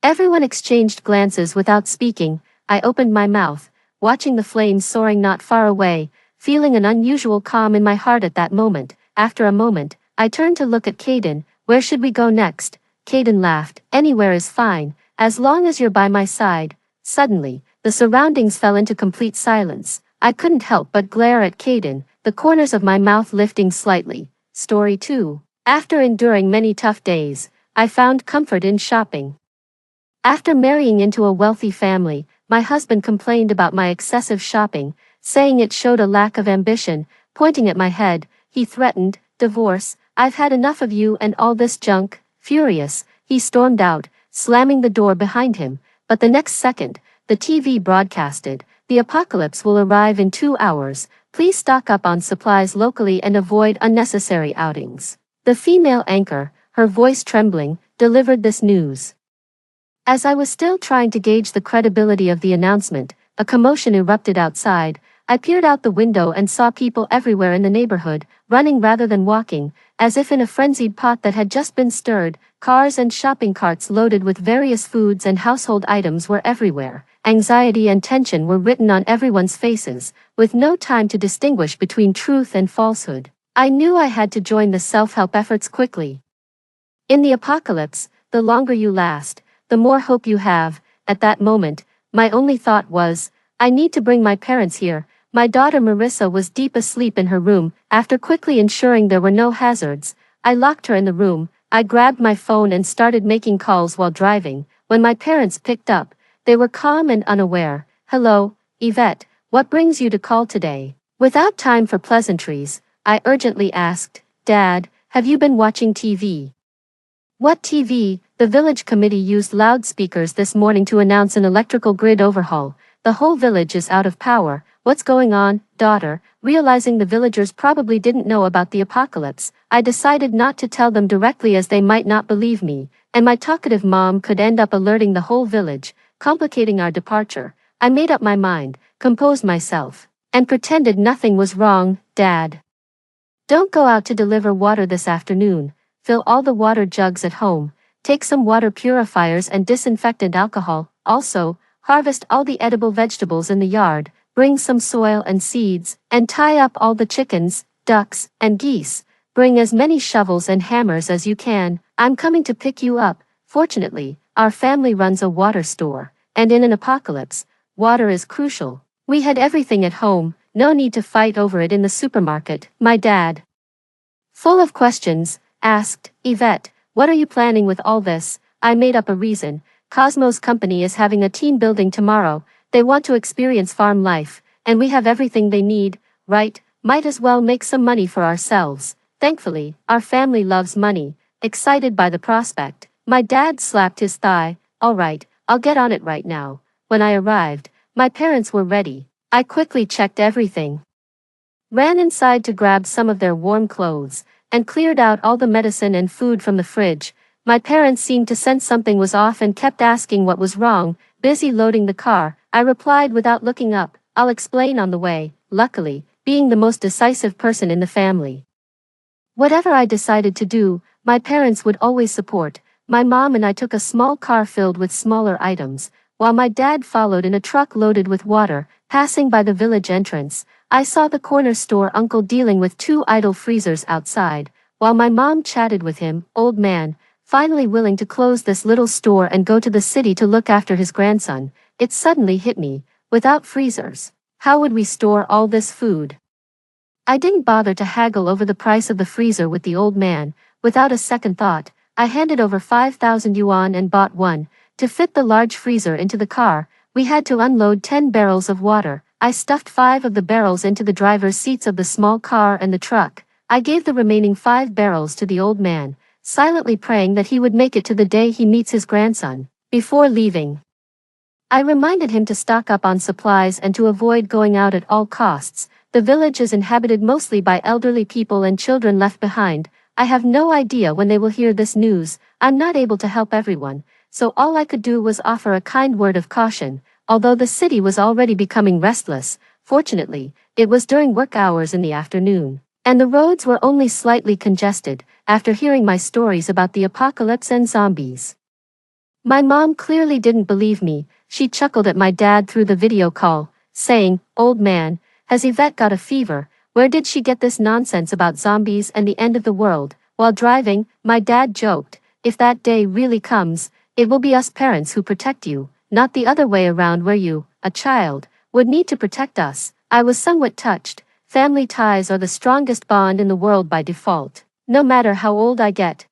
Speaker 1: Everyone exchanged glances without speaking. I opened my mouth, watching the flames soaring not far away, feeling an unusual calm in my heart at that moment. After a moment, I turned to look at Caden. "Where should we go next?" Caden laughed. "Anywhere is fine, as long as you're by my side." Suddenly, the surroundings fell into complete silence. I couldn't help but glare at Caden, the corners of my mouth lifting slightly. Story 2. After enduring many tough days, I found comfort in shopping. After marrying into a wealthy family, my husband complained about my excessive shopping, saying it showed a lack of ambition. Pointing at my head, he threatened, "Divorce, I've had enough of you and all this junk." Furious, he stormed out, slamming the door behind him. But the next second, the TV broadcasted, "The apocalypse will arrive in 2 hours. Please stock up on supplies locally and avoid unnecessary outings." The female anchor, her voice trembling, delivered this news. As I was still trying to gauge the credibility of the announcement, a commotion erupted outside. I peered out the window and saw people everywhere in the neighborhood, running rather than walking, as if in a frenzied pot that had just been stirred. Cars and shopping carts loaded with various foods and household items were everywhere. Anxiety and tension were written on everyone's faces, with no time to distinguish between truth and falsehood. I knew I had to join the self-help efforts quickly. In the apocalypse, the longer you last, the more hope you have. At that moment, my only thought was, I need to bring my parents here. My daughter Marissa was deep asleep in her room. After quickly ensuring there were no hazards, I locked her in the room. I grabbed my phone and started making calls while driving. When my parents picked up, they were calm and unaware. "Hello, Yvette, what brings you to call today?" Without time for pleasantries, I urgently asked, "Dad, have you been watching TV?" "What TV?" The village committee used loudspeakers this morning to announce an electrical grid overhaul. the whole village is out of power. What's going on, daughter? Realizing the villagers probably didn't know about the apocalypse, I decided not to tell them directly as they might not believe me, and my talkative mom could end up alerting the whole village, complicating our departure. I made up my mind, composed myself, and pretended nothing was wrong. Dad, don't go out to deliver water this afternoon. Fill all the water jugs at home. Take some water purifiers and disinfectant alcohol. Also, harvest all the edible vegetables in the yard. Bring some soil and seeds, and tie up all the chickens, ducks, and geese. Bring as many shovels and hammers as you can. I'm coming to pick you up. Fortunately, our family runs a water store, and in an apocalypse, water is crucial. We had everything at home, no need to fight over it in the supermarket. My dad, full of questions, asked, Yvette, what are you planning with all this? I made up a reason. Cosmo's company is having a team building tomorrow. They want to experience farm life, and we have everything they need, right? Might as well make some money for ourselves. Thankfully, our family loves money. Excited by the prospect, my dad slapped his thigh. All right, I'll get on it right now. When I arrived, my parents were ready. I quickly checked everything, ran inside to grab some of their warm clothes, and cleared out all the medicine and food from the fridge. My parents seemed to sense something was off and kept asking what was wrong. Busy loading the car, I replied without looking up, I'll explain on the way. Luckily, being the most decisive person in the family, whatever I decided to do, my parents would always support. My mom and I took a small car filled with smaller items, while my dad followed in a truck loaded with water. Passing by the village entrance, I saw the corner store uncle dealing with 2 idle freezers outside, while my mom chatted with him. Old man, finally willing to close this little store and go to the city to look after his grandson. It suddenly hit me, without freezers, how would we store all this food? I didn't bother to haggle over the price of the freezer with the old man. Without a second thought, I handed over 5,000 yuan and bought one. To fit the large freezer into the car, we had to unload 10 barrels of water. I stuffed 5 of the barrels into the driver's seats of the small car and the truck. I gave the remaining 5 barrels to the old man, silently praying that he would make it to the day he meets his grandson. Before leaving, I reminded him to stock up on supplies and to avoid going out at all costs. The village is inhabited mostly by elderly people and children left behind. I have no idea when they will hear this news. I'm not able to help everyone, so all I could do was offer a kind word of caution. Although the city was already becoming restless, fortunately, it was during work hours in the afternoon, and the roads were only slightly congested. After hearing my stories about the apocalypse and zombies, my mom clearly didn't believe me. She chuckled at my dad through the video call, saying, Old man, has Yvette got a fever? Where did she get this nonsense about zombies and the end of the world? While driving, my dad joked, if that day really comes, it will be us parents who protect you, not the other way around where you, a child, would need to protect us. I was somewhat touched. Family ties are the strongest bond in the world by default, no matter how old I get,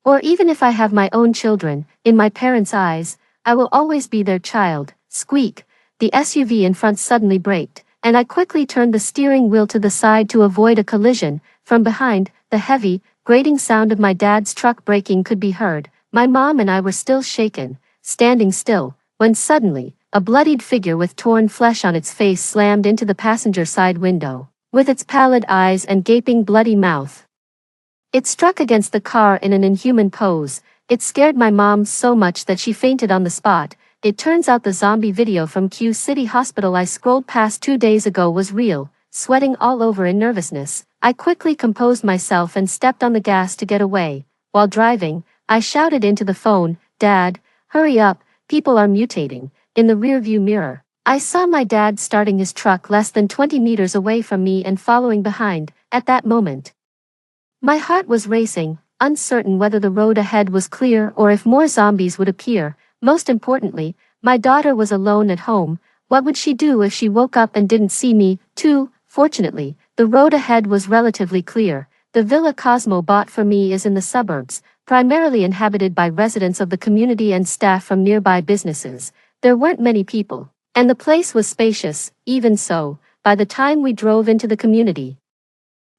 Speaker 1: or even if I have my own children. In my parents' eyes, I will always be their child. Squeak! The SUV in front suddenly braked, and I quickly turned the steering wheel to the side to avoid a collision. From behind, the heavy, grating sound of my dad's truck braking could be heard. My mom and I were still shaken, standing still, when suddenly, a bloodied figure with torn flesh on its face slammed into the passenger side window, with its pallid eyes and gaping bloody mouth. It struck against the car in an inhuman pose. It scared my mom so much that she fainted on the spot. It turns out the zombie video from Q City Hospital I scrolled past 2 days ago was real. Sweating all over in nervousness, I quickly composed myself and stepped on the gas to get away. While driving, I shouted into the phone, Dad, hurry up, people are mutating. In the rearview mirror, I saw my dad starting his truck less than 20 meters away from me and following behind. At that moment, my heart was racing, uncertain whether the road ahead was clear or if more zombies would appear. Most importantly, my daughter was alone at home. What would she do if she woke up and didn't see me, too? Fortunately, the road ahead was relatively clear. The villa Cosmo bought for me is in the suburbs, primarily inhabited by residents of the community and staff from nearby businesses. There weren't many people, and the place was spacious. Even so, by the time we drove into the community,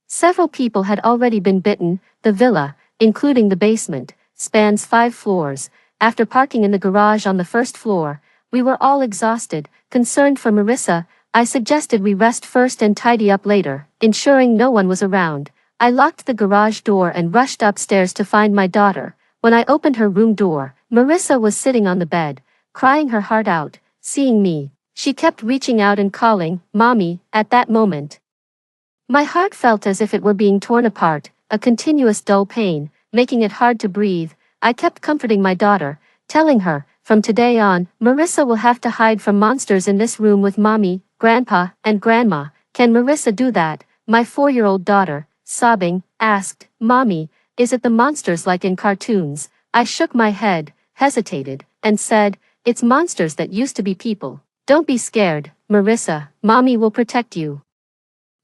Speaker 1: several people had already been bitten. The villa, including the basement, spans 5 floors. After parking in the garage on the first floor, We were all exhausted. Concerned for Marissa, I suggested we rest first and tidy up later, ensuring no one was around. I locked the garage door and rushed upstairs to find my daughter. When I opened her room door, Marissa was sitting on the bed, crying her heart out. Seeing me, she kept reaching out and calling, "Mommy," at that moment. My heart felt as if it were being torn apart, a continuous dull pain, making it hard to breathe. I kept comforting my daughter, telling her, from today on, Marissa will have to hide from monsters in this room with Mommy, Grandpa, and Grandma. Can Marissa do that? My 4-year-old daughter, sobbing, asked, "Mommy, is it the monsters like in cartoons?" I shook my head, hesitated, and said, "It's monsters that used to be people. Don't be scared, Marissa, Mommy will protect you."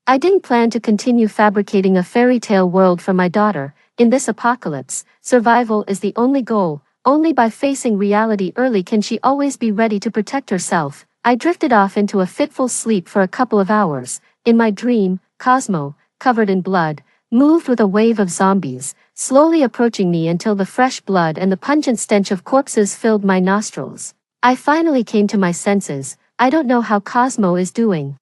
Speaker 1: I didn't plan to continue fabricating a fairy tale world for my daughter. In this apocalypse, survival is the only goal. Only by facing reality early can she always be ready to protect herself. I drifted off into a fitful sleep for a couple of hours. In my dream, Cosmo, covered in blood, moved with a wave of zombies, slowly approaching me until the fresh blood and the pungent stench of corpses filled my nostrils. I finally came to my senses. I don't know how Cosmo is doing.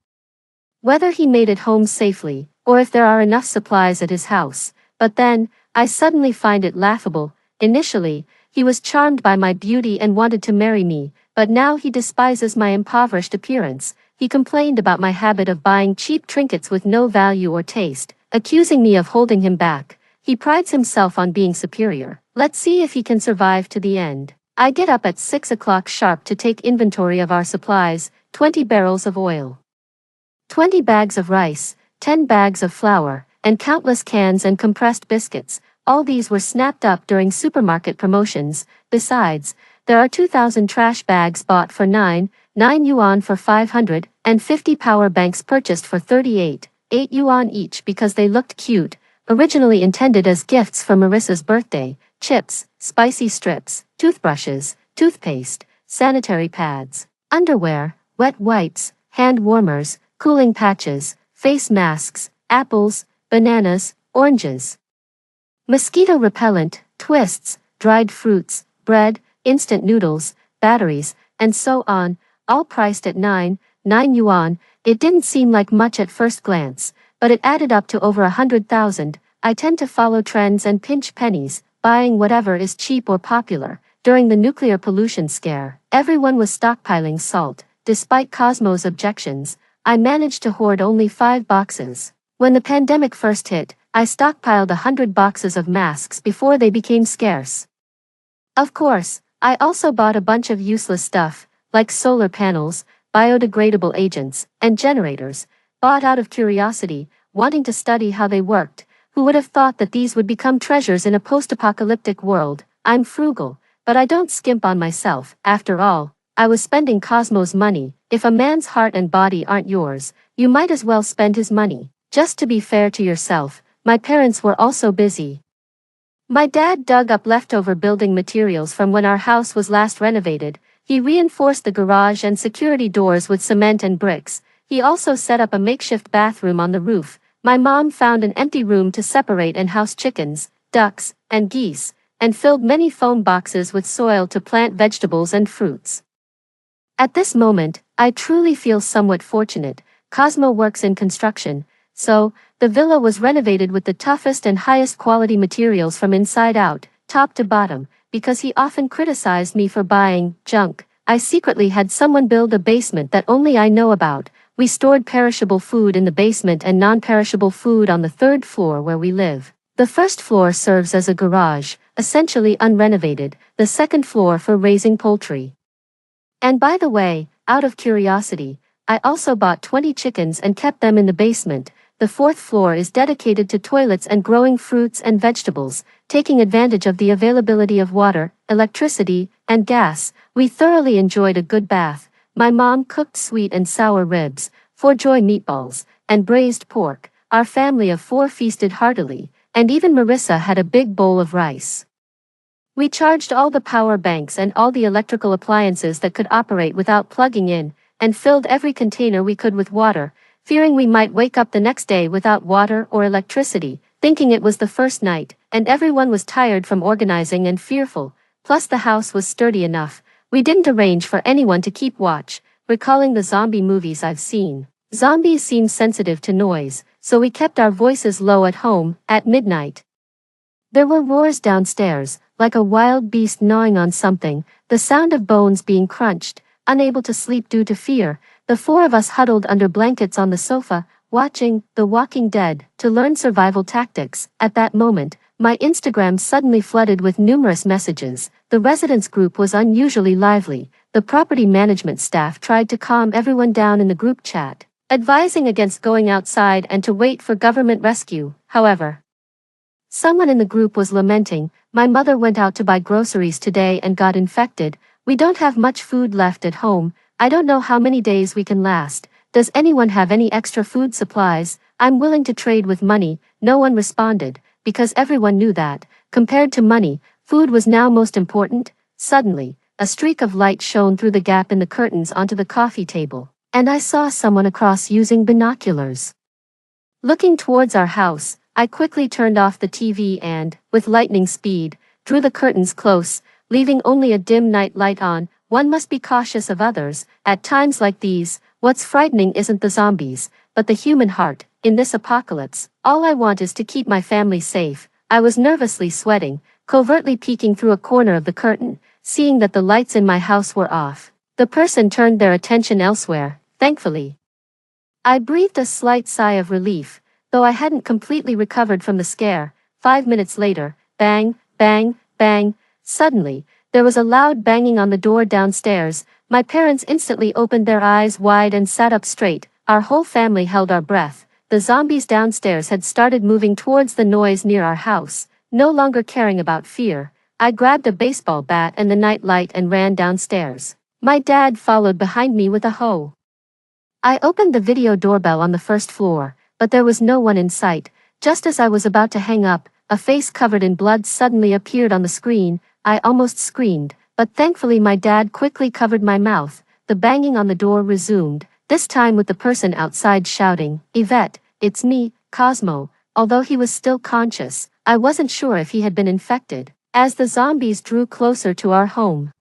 Speaker 1: Whether he made it home safely, or if there are enough supplies at his house. But then, I suddenly find it laughable. Initially, he was charmed by my beauty and wanted to marry me, but now he despises my impoverished appearance. He complained about my habit of buying cheap trinkets with no value or taste, accusing me of holding him back. He prides himself on being superior. Let's see if he can survive to the end. I get up at 6 o'clock sharp to take inventory of our supplies, 20 barrels of oil, 20 bags of rice, 10 bags of flour, and countless cans and compressed biscuits. All these were snapped up during supermarket promotions. Besides, there are 2,000 trash bags bought for 9 yuan for 550 power banks purchased for 8 yuan each because they looked cute, originally intended as gifts for Marissa's birthday, chips, spicy strips, toothbrushes, toothpaste, sanitary pads, underwear, wet wipes, hand warmers, cooling patches, face masks, apples, bananas, oranges, mosquito repellent, twists, dried fruits, bread, instant noodles, batteries, and so on, all priced at 9 yuan. It didn't seem like much at first glance, but it added up to over 100,000. I tend to follow trends and pinch pennies, buying whatever is cheap or popular. During the nuclear pollution scare, everyone was stockpiling salt. Despite Cosmo's objections, I managed to hoard only 5 boxes. When the pandemic first hit, I stockpiled 100 boxes of masks before they became scarce. Of course, I also bought a bunch of useless stuff, like solar panels, biodegradable agents, and generators, bought out of curiosity, wanting to study how they worked. Who would have thought that these would become treasures in a post-apocalyptic world? I'm frugal, but I don't skimp on myself. After all, I was spending Cosmo's money. If a man's heart and body aren't yours, you might as well spend his money. Just to be fair to yourself, my parents were also busy. My dad dug up leftover building materials from when our house was last renovated. He reinforced the garage and security doors with cement and bricks. He also set up a makeshift bathroom on the roof. My mom found an empty room to separate and house chickens, ducks, and geese, and filled many foam boxes with soil to plant vegetables and fruits. At this moment, I truly feel somewhat fortunate. Cosmo works in construction, so the villa was renovated with the toughest and highest quality materials from inside out, top to bottom. Because he often criticized me for buying junk, I secretly had someone build a basement that only I know about. We stored perishable food in the basement and non-perishable food on the 3rd floor where we live. The 1st floor serves as a garage, essentially unrenovated, the 2nd floor for raising poultry. And by the way, out of curiosity, I also bought 20 chickens and kept them in the basement. The 4th floor is dedicated to toilets and growing fruits and vegetables, taking advantage of the availability of water, electricity, and gas. We thoroughly enjoyed a good bath. My mom cooked sweet and sour ribs, 4 joy meatballs, and braised pork. Our family of 4 feasted heartily, and even Marissa had a big bowl of rice. We charged all the power banks and all the electrical appliances that could operate without plugging in, and filled every container we could with water, fearing we might wake up the next day without water or electricity, thinking it was the first night, and everyone was tired from organizing and fearful. Plus the house was sturdy enough. We didn't arrange for anyone to keep watch, recalling the zombie movies I've seen. Zombies seem sensitive to noise, so we kept our voices low at home, at midnight. There were roars downstairs, like a wild beast gnawing on something, the sound of bones being crunched. Unable to sleep due to fear, the four of us huddled under blankets on the sofa, watching The Walking Dead to learn survival tactics. At that moment, my Instagram suddenly flooded with numerous messages. The residents group was unusually lively. The property management staff tried to calm everyone down in the group chat, advising against going outside and to wait for government rescue. However, someone in the group was lamenting, "My mother went out to buy groceries today and got infected. We don't have much food left at home. I don't know how many days we can last. Does anyone have any extra food supplies? I'm willing to trade with money." No one responded, because everyone knew that, compared to money, food was now most important. Suddenly, a streak of light shone through the gap in the curtains onto the coffee table, and I saw someone across using binoculars. Looking towards our house, I quickly turned off the TV and, with lightning speed, drew the curtains close, leaving only a dim night light on. One must be cautious of others. At times like these, what's frightening isn't the zombies, but the human heart. In this apocalypse, all I want is to keep my family safe. I was nervously sweating, covertly peeking through a corner of the curtain, seeing that the lights in my house were off. The person turned their attention elsewhere, thankfully. I breathed a slight sigh of relief, though I hadn't completely recovered from the scare. 5 minutes later, bang, bang, bang. Suddenly, there was a loud banging on the door downstairs. My parents instantly opened their eyes wide and sat up straight. Our whole family held our breath. The zombies downstairs had started moving towards the noise near our house. No longer caring about fear, I grabbed a baseball bat and the night light and ran downstairs. My dad followed behind me with a hoe. I opened the video doorbell on the first floor, but there was no one in sight. Just as I was about to hang up, a face covered in blood suddenly appeared on the screen. I almost screamed, but thankfully my dad quickly covered my mouth. The banging on the door resumed, this time with the person outside shouting, "Yvette, it's me, Cosmo." Although he was still conscious, I wasn't sure if he had been infected. As the zombies drew closer to our home,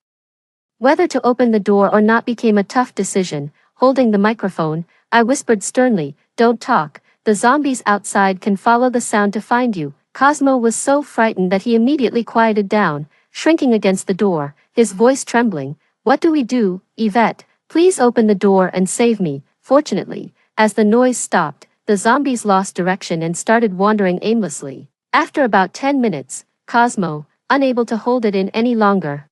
Speaker 1: whether to open the door or not became a tough decision. Holding the microphone, I whispered sternly, "Don't talk. The zombies outside can follow the sound to find you." Cosmo was so frightened that he immediately quieted down, shrinking against the door, his voice trembling. "What do we do, Yvette? Please open the door and save me." Fortunately, as the noise stopped, the zombies lost direction and started wandering aimlessly. After about 10 minutes, Cosmo, unable to hold it in any longer,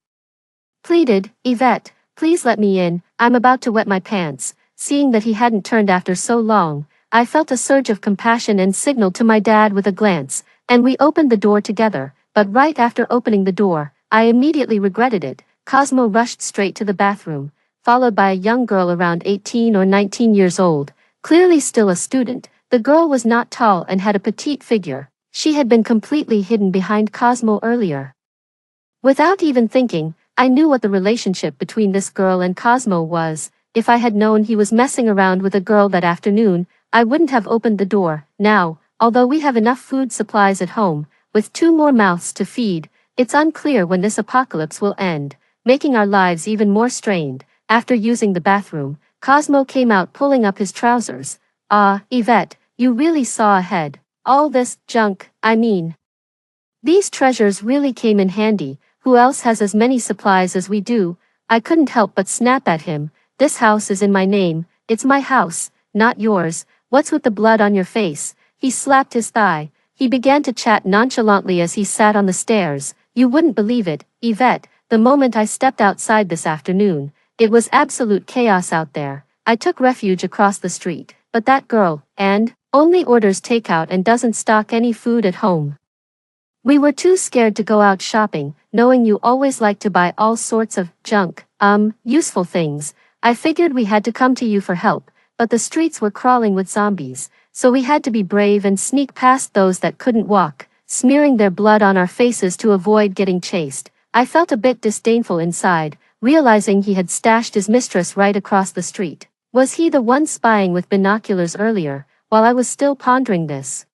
Speaker 1: pleaded, "Yvette, please let me in, I'm about to wet my pants." Seeing that he hadn't turned after so long, I felt a surge of compassion and signaled to my dad with a glance, and we opened the door together. But right after opening the door, I immediately regretted it. Cosmo rushed straight to the bathroom, followed by a young girl around 18 or 19 years old, clearly still a student. The girl was not tall and had a petite figure. She had been completely hidden behind Cosmo earlier. Without even thinking, I knew what the relationship between this girl and Cosmo was. If I had known he was messing around with a girl that afternoon, I wouldn't have opened the door. Now, although we have enough food supplies at home, with 2 more mouths to feed, it's unclear when this apocalypse will end, making our lives even more strained. After using the bathroom, Cosmo came out pulling up his trousers. "Ah, Yvette, you really saw ahead. All this junk, I mean. These treasures really came in handy. Who else has as many supplies as we do?" I couldn't help but snap at him. "This house is in my name. It's my house, not yours. What's with the blood on your face?" He slapped his thigh. He began to chat nonchalantly as he sat on the stairs. "You wouldn't believe it, Yvette, the moment I stepped outside this afternoon. It was absolute chaos out there. I took refuge across the street, but that girl, and only orders takeout and doesn't stock any food at home. We were too scared to go out shopping, knowing you always like to buy all sorts of junk, useful things. I figured we had to come to you for help, but the streets were crawling with zombies, so we had to be brave and sneak past those that couldn't walk, smearing their blood on our faces to avoid getting chased." I felt a bit disdainful inside, realizing he had stashed his mistress right across the street. Was he the one spying with binoculars earlier, while I was still pondering this?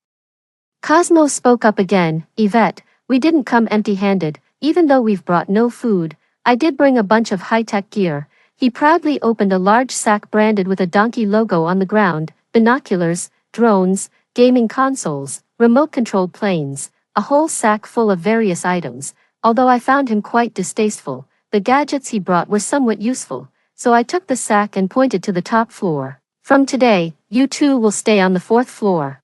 Speaker 1: Cosmo spoke up again. "Yvette, we didn't come empty-handed, even though we've brought no food. I did bring a bunch of high-tech gear. He proudly opened a large sack branded with a donkey logo on the ground, binoculars, drones, gaming consoles, remote-controlled planes, a whole sack full of various items. Although I found him quite distasteful, the gadgets he brought were somewhat useful, so I took the sack and pointed to the top floor. From today, you two will stay on the fourth floor.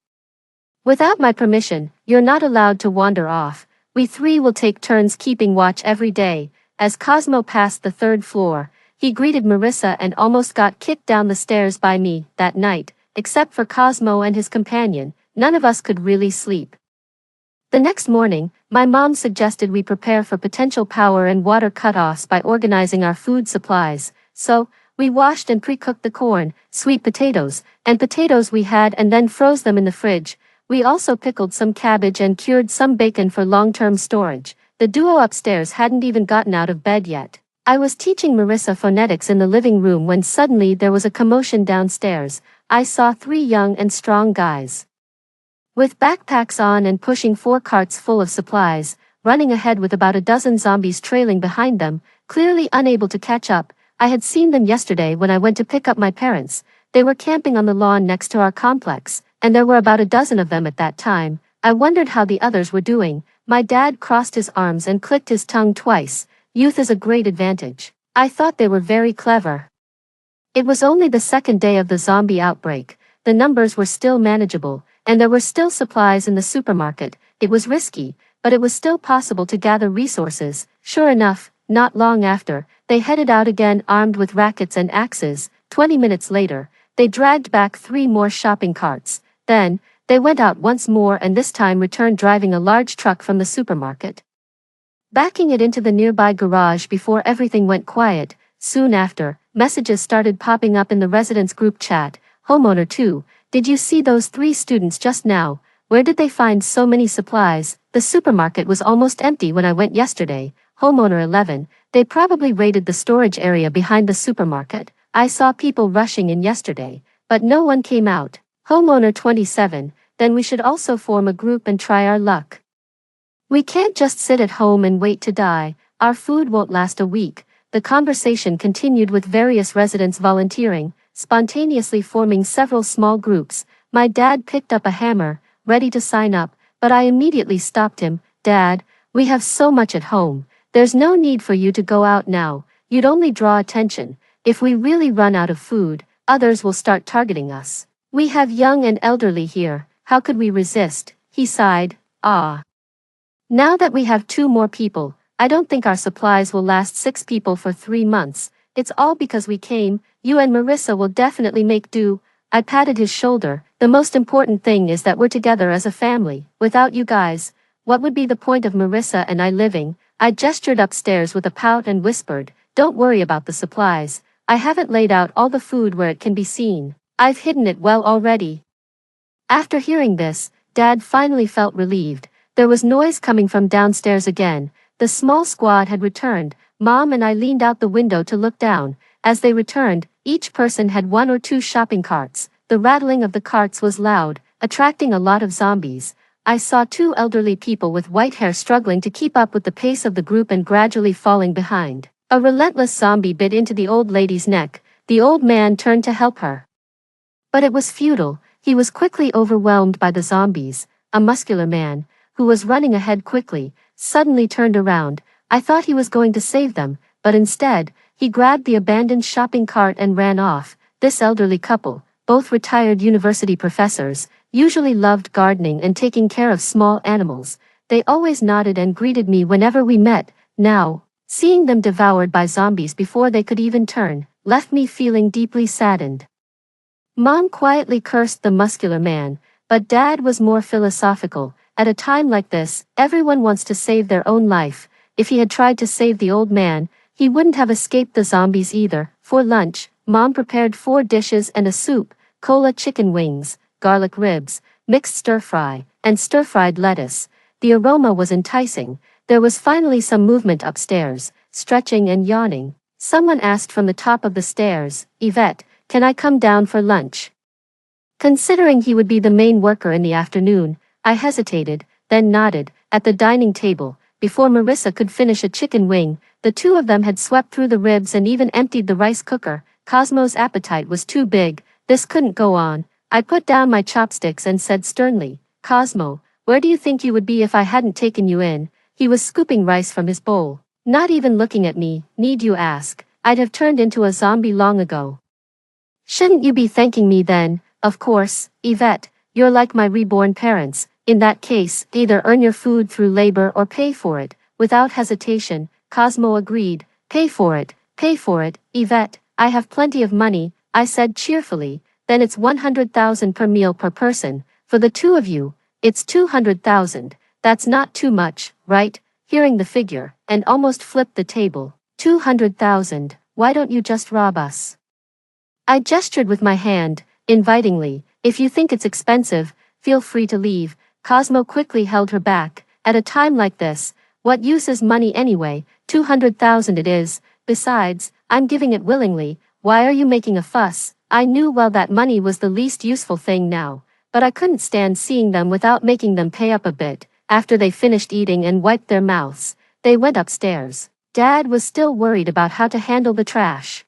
Speaker 1: Without my permission, you're not allowed to wander off. We three will take turns keeping watch every day. As Cosmo passed the third floor, he greeted Marissa and almost got kicked down the stairs by me. That night, except for Cosmo and his companion, none of us could really sleep. The next morning, my mom suggested we prepare for potential power and water cutoffs by organizing our food supplies. So, we washed and pre-cooked the corn, sweet potatoes, and potatoes we had and then froze them in the fridge. We also pickled some cabbage and cured some bacon for long-term storage. The duo upstairs hadn't even gotten out of bed yet. I was teaching Marissa phonetics in the living room when suddenly there was a commotion downstairs. I saw 3 young and strong guys, with backpacks on and pushing 4 carts full of supplies, running ahead with about a dozen zombies trailing behind them, clearly unable to catch up. I had seen them yesterday when I went to pick up my parents. They were camping on the lawn next to our complex, and there were about a dozen of them at that time. I wondered how the others were doing. My dad crossed his arms and clicked his tongue twice. Youth is a great advantage. I thought they were very clever. It was only the second day of the zombie outbreak. The numbers were still manageable, and there were still supplies in the supermarket. It was risky, but it was still possible to gather resources. Sure enough, not long after, they headed out again armed with rackets and axes. 20 minutes later, they dragged back 3 more shopping carts. Then, they went out once more and this time returned driving a large truck from the supermarket, backing it into the nearby garage before everything went quiet. Soon after, messages started popping up in the residents group chat. Homeowner 2, did you see those 3 students just now? Where did they find so many supplies? The supermarket was almost empty when I went yesterday. Homeowner 11, they probably raided the storage area behind the supermarket. I saw people rushing in yesterday, but no one came out. Homeowner 27, then we should also form a group and try our luck. We can't just sit at home and wait to die. Our food won't last a week. The conversation continued with various residents volunteering, spontaneously forming several small groups. My dad picked up a hammer, ready to sign up, but I immediately stopped him. Dad, we have so much at home. There's no need for you to go out now. You'd only draw attention. If we really run out of food, others will start targeting us. We have young and elderly here. How could we resist? He sighed. Ah. Now that we have 2 more people, I don't think our supplies will last 6 people for 3 months. It's all because we came. You and Marissa will definitely make do. I patted his shoulder. The most important thing is that we're together as a family. Without you guys, what would be the point of Marissa and I living? I gestured upstairs with a pout and whispered, don't worry about the supplies. I haven't laid out all the food where it can be seen. I've hidden it well already. After hearing this, Dad finally felt relieved. There was noise coming from downstairs again. The small squad had returned. Mom and I leaned out the window to look down. As they returned, each person had 1 or 2 shopping carts. The rattling of the carts was loud, attracting a lot of zombies. I saw 2 elderly people with white hair struggling to keep up with the pace of the group and gradually falling behind. A relentless zombie bit into the old lady's neck. The old man turned to help her, but it was futile. He was quickly overwhelmed by the zombies. A muscular man, who was running ahead quickly, suddenly turned around. I thought he was going to save them, but instead, he grabbed the abandoned shopping cart and ran off. This elderly couple, both retired university professors, usually loved gardening and taking care of small animals. They always nodded and greeted me whenever we met. Now, seeing them devoured by zombies before they could even turn, left me feeling deeply saddened. Mom quietly cursed the muscular man, but Dad was more philosophical. At a time like this, everyone wants to save their own life. If he had tried to save the old man, he wouldn't have escaped the zombies either. For lunch, Mom prepared 4 dishes and a soup: cola chicken wings, garlic ribs, mixed stir-fry, and stir-fried lettuce. The aroma was enticing. There was finally some movement upstairs, stretching and yawning. Someone asked from the top of the stairs, Yvette, can I come down for lunch? Considering he would be the main worker in the afternoon, I hesitated, then nodded. At the dining table, before Marissa could finish a chicken wing, The two of them had swept through the ribs and even emptied the rice cooker. Cosmo's appetite was too big. This couldn't go on. I put down my chopsticks and said sternly, "Cosmo, where do you think you would be if I hadn't taken you in?" He was scooping rice from his bowl. Not even looking at me, need you ask? I'd have turned into a zombie long ago. Shouldn't you be thanking me then? Of course, Yvette, you're like my reborn parents. In that case, either earn your food through labor or pay for it. Without hesitation, Cosmo agreed. Pay for it, Yvette. I have plenty of money, I said cheerfully. Then it's 100,000 per meal per person. For the two of you, it's 200,000. That's not too much, right? Hearing the figure, and almost flipped the table. 200,000, why don't you just rob us? I gestured with my hand, invitingly. If you think it's expensive, feel free to leave. Cosmo quickly held her back. At a time like this, what use is money anyway? 200,000 it is. Besides, I'm giving it willingly. Why are you making a fuss? I knew well that money was the least useful thing now, but I couldn't stand seeing them without making them pay up a bit. After they finished eating and wiped their mouths, they went upstairs. Dad was still worried about how to handle the trash.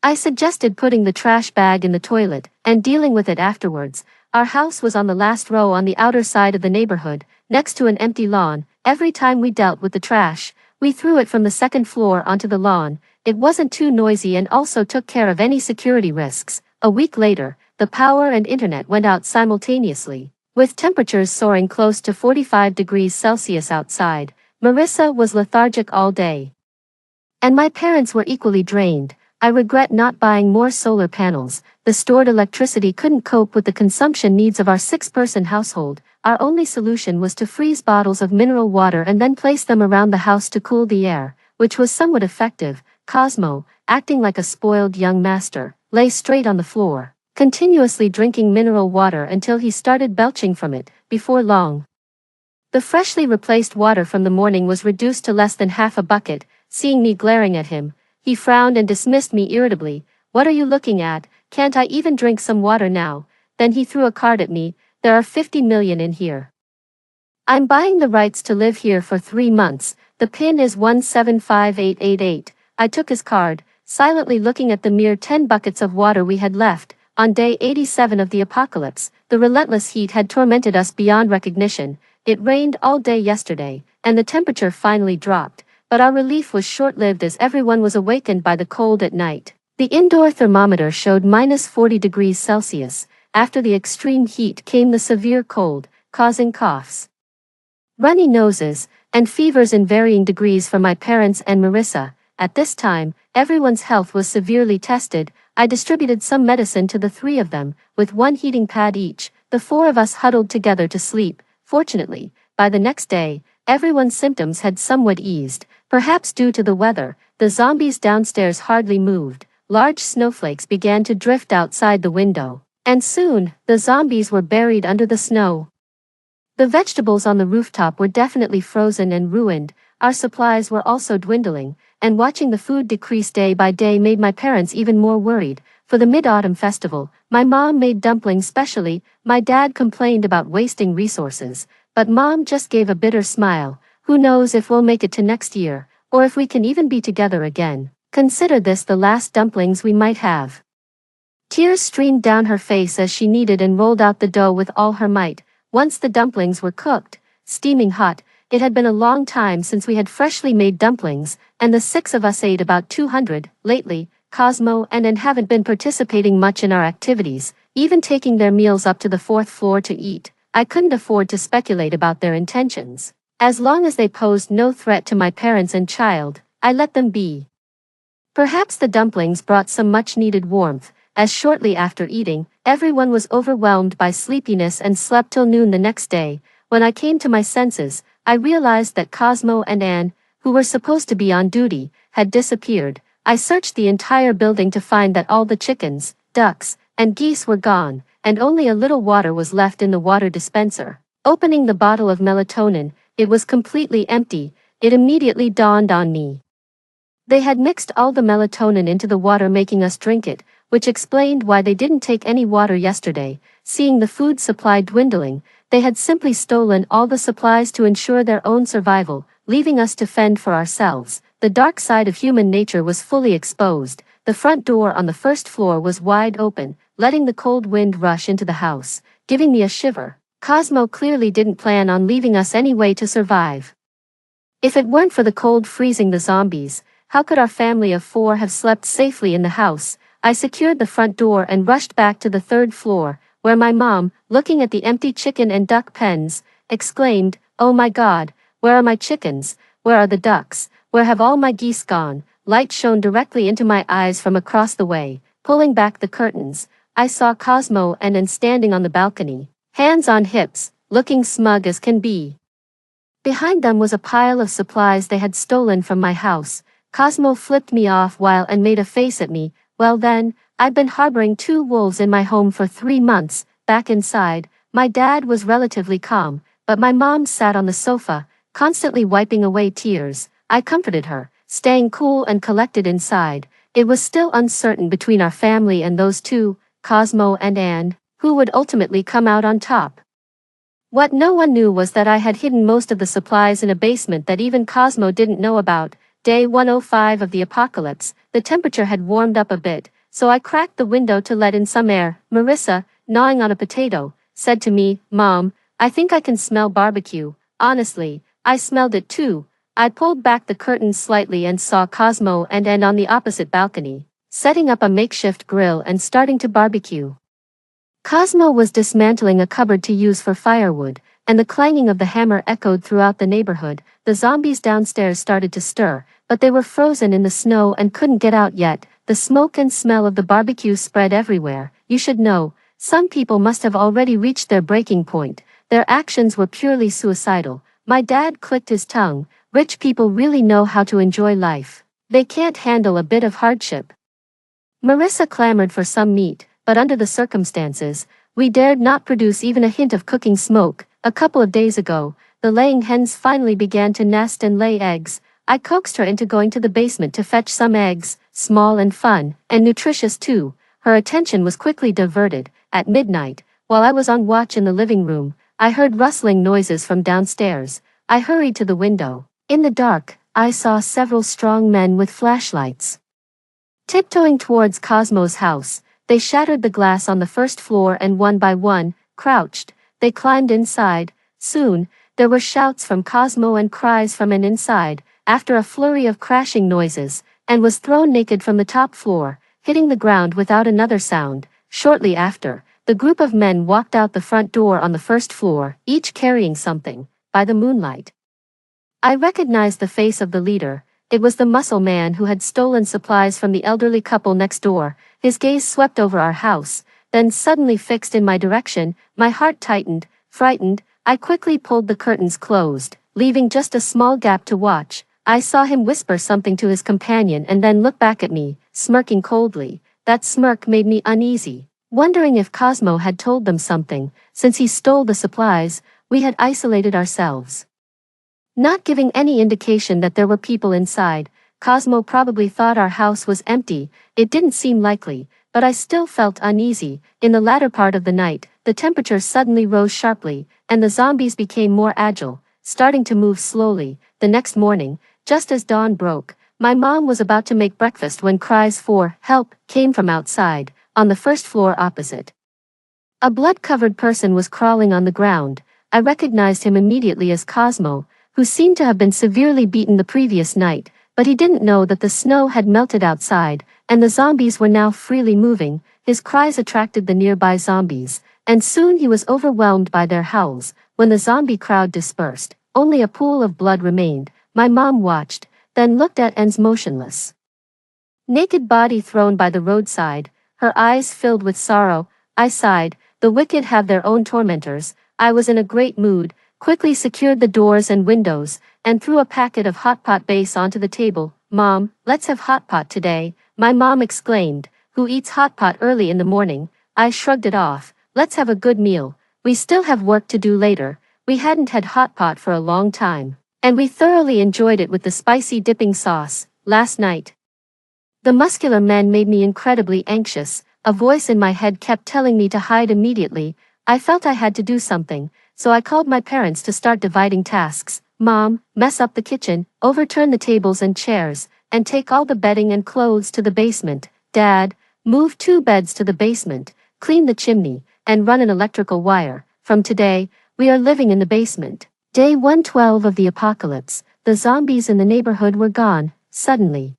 Speaker 1: I suggested putting the trash bag in the toilet and dealing with it afterwards. Our house was on the last row on the outer side of the neighborhood, next to an empty lawn. Every time we dealt with the trash, we threw it from the second floor onto the lawn. It wasn't too noisy and also took care of any security risks. A week later, the power and internet went out simultaneously. With temperatures soaring close to 45 degrees Celsius outside, Marissa was lethargic all day. And my parents were equally drained. I regret not buying more solar panels. The stored electricity couldn't cope with the consumption needs of our six-person household. Our only solution was to freeze bottles of mineral water and then place them around the house to cool the air, which was somewhat effective. Cosmo, acting like a spoiled young master, lay straight on the floor, continuously drinking mineral water until he started belching from it. Before long, the freshly replaced water from the morning was reduced to less than half a bucket. Seeing me glaring at him, he frowned and dismissed me irritably. "What are you looking at? Can't I even drink some water now?" Then he threw a card at me. "There are 50 million in here. I'm buying the rights to live here for 3 months. The PIN is 175888. I took his card, silently looking at the mere 10 buckets of water we had left. On day 87 of the apocalypse, the relentless heat had tormented us beyond recognition. It rained all day yesterday, and the temperature finally dropped. But our relief was short-lived as everyone was awakened by the cold at night. The indoor thermometer showed -40 degrees Celsius. After the extreme heat came the severe cold, causing coughs, runny noses, and fevers in varying degrees for my parents and Marissa. At this time, everyone's health was severely tested. I distributed some medicine to the three of them, with one heating pad each. The four of us huddled together to sleep. Fortunately, by the next day, everyone's symptoms had somewhat eased. Perhaps due to the weather, the zombies downstairs hardly moved. Large snowflakes began to drift outside the window, and soon, the zombies were buried under the snow. The vegetables on the rooftop were definitely frozen and ruined. Our supplies were also dwindling, and watching the food decrease day by day made my parents even more worried. For the Mid-Autumn Festival, my mom made dumplings specially. My dad complained about wasting resources, but Mom just gave a bitter smile. Who knows if we'll make it to next year, or if we can even be together again. Consider this the last dumplings we might have. Tears streamed down her face as she kneaded and rolled out the dough with all her might. Once the dumplings were cooked, steaming hot, it had been a long time since we had freshly made dumplings, and the six of us ate about 200. Lately, Cosmo and Ann haven't been participating much in our activities, even taking their meals up to the 4th floor to eat. I couldn't afford to speculate about their intentions. As long as they posed no threat to my parents and child, I let them be. Perhaps the dumplings brought some much-needed warmth, as shortly after eating, everyone was overwhelmed by sleepiness and slept till noon the next day. When I came to my senses, I realized that Cosmo and Ann, who were supposed to be on duty, had disappeared. I searched the entire building to find that all the chickens, ducks, and geese were gone, and only a little water was left in the water dispenser. Opening the bottle of melatonin, it was completely empty. It immediately dawned on me. They had mixed all the melatonin into the water, making us drink it, which explained why they didn't take any water yesterday. Seeing the food supply dwindling, they had simply stolen all the supplies to ensure their own survival, leaving us to fend for ourselves. the dark side of human nature was fully exposed. The front door on the first floor was wide open, letting the cold wind rush into the house, giving me a shiver. Cosmo clearly didn't plan on leaving us any way to survive. If it weren't for the cold freezing the zombies, how could our family of 4 have slept safely in the house? I secured the front door and rushed back to the 3rd floor, where my mom, looking at the empty chicken and duck pens, exclaimed, "Oh my God, where are my chickens? Where are the ducks? Where have all my geese gone?" Light shone directly into my eyes from across the way. Pulling back the curtains, I saw Cosmo and Anne standing on the balcony, hands on hips, looking smug as can be. Behind them was a pile of supplies they had stolen from my house. Cosmo flipped me off and made a face at me. "Well then, I've been harboring 2 wolves in my home for 3 months." Back inside, my dad was relatively calm, but my mom sat on the sofa, constantly wiping away tears. I comforted her, staying cool and collected inside. It was still uncertain between our family and those 2, Cosmo and Anne, who would ultimately come out on top. What no one knew was that I had hidden most of the supplies in a basement that even Cosmo didn't know about. Day 105 of the apocalypse, the temperature had warmed up a bit, so I cracked the window to let in some air. Marissa, gnawing on a potato, said to me, "Mom, I think I can smell barbecue." Honestly, I smelled it too. I pulled back the curtains slightly and saw Cosmo and Anne on the opposite balcony, setting up a makeshift grill and starting to barbecue. Cosmo was dismantling a cupboard to use for firewood, and the clanging of the hammer echoed throughout the neighborhood. The zombies downstairs started to stir, but they were frozen in the snow and couldn't get out yet. The smoke and smell of the barbecue spread everywhere. You should know, some people must have already reached their breaking point. Their actions were purely suicidal. My dad clicked his tongue. Rich people really know how to enjoy life. They can't handle a bit of hardship. Marissa clamored for some meat, but under the circumstances, we dared not produce even a hint of cooking smoke. A couple of days ago, the laying hens finally began to nest and lay eggs. I coaxed her into going to the basement to fetch some eggs, small and fun, and nutritious too. Her attention was quickly diverted. At midnight, while I was on watch in the living room, I heard rustling noises from downstairs. I hurried to the window. In the dark, I saw several strong men with flashlights. Tiptoeing towards Cosmo's house, they shattered the glass on the first floor and one by one, crouched, they climbed inside. Soon, there were shouts from Cosmo and cries from an inside. After a flurry of crashing noises, Anne was thrown naked from the top floor, hitting the ground without another sound. Shortly after, the group of men walked out the front door on the first floor, each carrying something. By the moonlight, I recognized the face of the leader. It was the muscle man who had stolen supplies from the elderly couple next door. His gaze swept over our house, then suddenly fixed in my direction. My heart tightened. Frightened, I quickly pulled the curtains closed, leaving just a small gap to watch. I saw him whisper something to his companion and then look back at me, smirking coldly. That smirk made me uneasy, wondering if Cosmo had told them something. Since he stole the supplies, we had isolated ourselves, not giving any indication that there were people inside. Cosmo probably thought our house was empty. It didn't seem likely, but I still felt uneasy. In the latter part of the night, the temperature suddenly rose sharply, and the zombies became more agile, starting to move slowly. The next morning, just as dawn broke, my mom was about to make breakfast when cries for help came from outside, on the first floor opposite. A blood-covered person was crawling on the ground. I recognized him immediately as Cosmo, who seemed to have been severely beaten the previous night, but he didn't know that the snow had melted outside, and the zombies were now freely moving. His cries attracted the nearby zombies, and soon he was overwhelmed by their howls. When the zombie crowd dispersed, only a pool of blood remained. My mom watched, then looked at Anne's motionless, naked body thrown by the roadside, her eyes filled with sorrow. I sighed. The wicked have their own tormentors. I was in a great mood, quickly secured the doors and windows, and threw a packet of hot pot base onto the table. "Mom, let's have hot pot today," my mom exclaimed. "Who eats hot pot early in the morning?" I shrugged it off. "Let's have a good meal. We still have work to do later." We hadn't had hot pot for a long time, and we thoroughly enjoyed it with the spicy dipping sauce. Last night, the muscular men made me incredibly anxious. A voice in my head kept telling me to hide immediately. I felt I had to do something, so I called my parents to start dividing tasks. Mom, mess up the kitchen, overturn the tables and chairs, and take all the bedding and clothes to the basement. Dad, move 2 beds to the basement, clean the chimney, and run an electrical wire. From today, we are living in the basement. Day 112 of the apocalypse. The zombies in the neighborhood were gone, suddenly.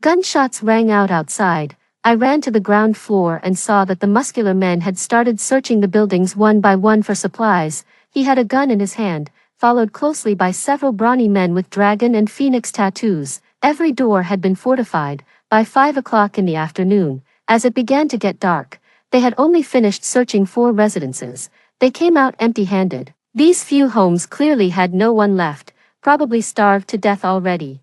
Speaker 1: Gunshots rang out outside. I ran to the ground floor and saw that the muscular men had started searching the buildings one by one for supplies. He had a gun in his hand, followed closely by several brawny men with dragon and phoenix tattoos. Every door had been fortified. By 5 o'clock in the afternoon, as it began to get dark, they had only finished searching 4 residences. They came out empty-handed. These few homes clearly had no one left, probably starved to death already.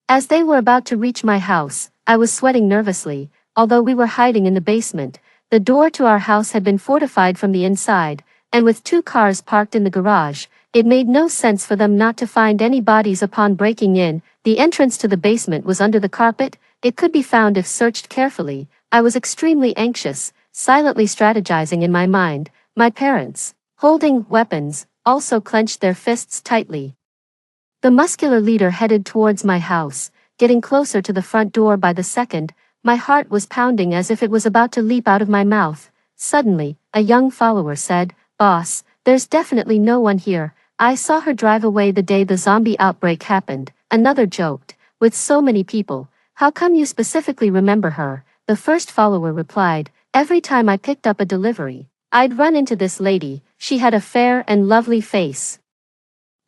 Speaker 1: As they were about to reach my house, I was sweating nervously. Although we were hiding in the basement, the door to our house had been fortified from the inside, and with 2 cars parked in the garage, it made no sense for them not to find any bodies upon breaking in. The entrance to the basement was under the carpet. It could be found if searched carefully. I was extremely anxious, silently strategizing in my mind. My parents, holding weapons, also clenched their fists tightly. The muscular leader headed towards my house, getting closer to the front door by the second. My heart was pounding as if it was about to leap out of my mouth. Suddenly, a young follower said, "Boss, there's definitely no one here. I saw her drive away the day the zombie outbreak happened." Another joked, "With so many people, how come you specifically remember her?" The first follower replied, "Every time I picked up a delivery, I'd run into this lady. She had a fair and lovely face.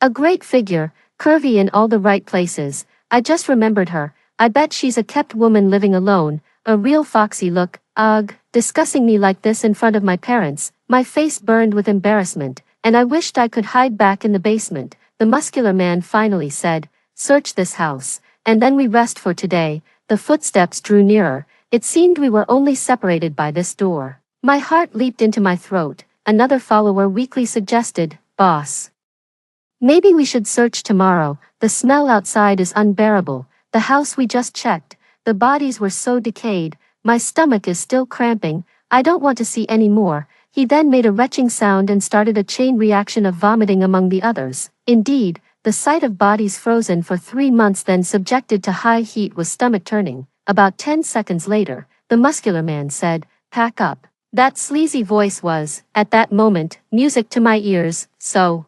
Speaker 1: A great figure, curvy in all the right places. I just remembered her. I bet she's a kept woman living alone, a real foxy look." Ugh, discussing me like this in front of my parents. My face burned with embarrassment, and I wished I could hide back in the basement. The muscular man finally said, "Search this house, and then we rest for today." The footsteps drew nearer. It seemed we were only separated by this door. My heart leaped into my throat. Another follower weakly suggested, "Boss, maybe we should search tomorrow. The smell outside is unbearable. The house we just checked, the bodies were so decayed. My stomach is still cramping. I don't want to see any more." He then made a retching sound and started a chain reaction of vomiting among the others. Indeed, the sight of bodies frozen for 3 months then subjected to high heat was stomach-turning. About 10 seconds later, the muscular man said, "Pack up." That sleazy voice was, at that moment, music to my ears. So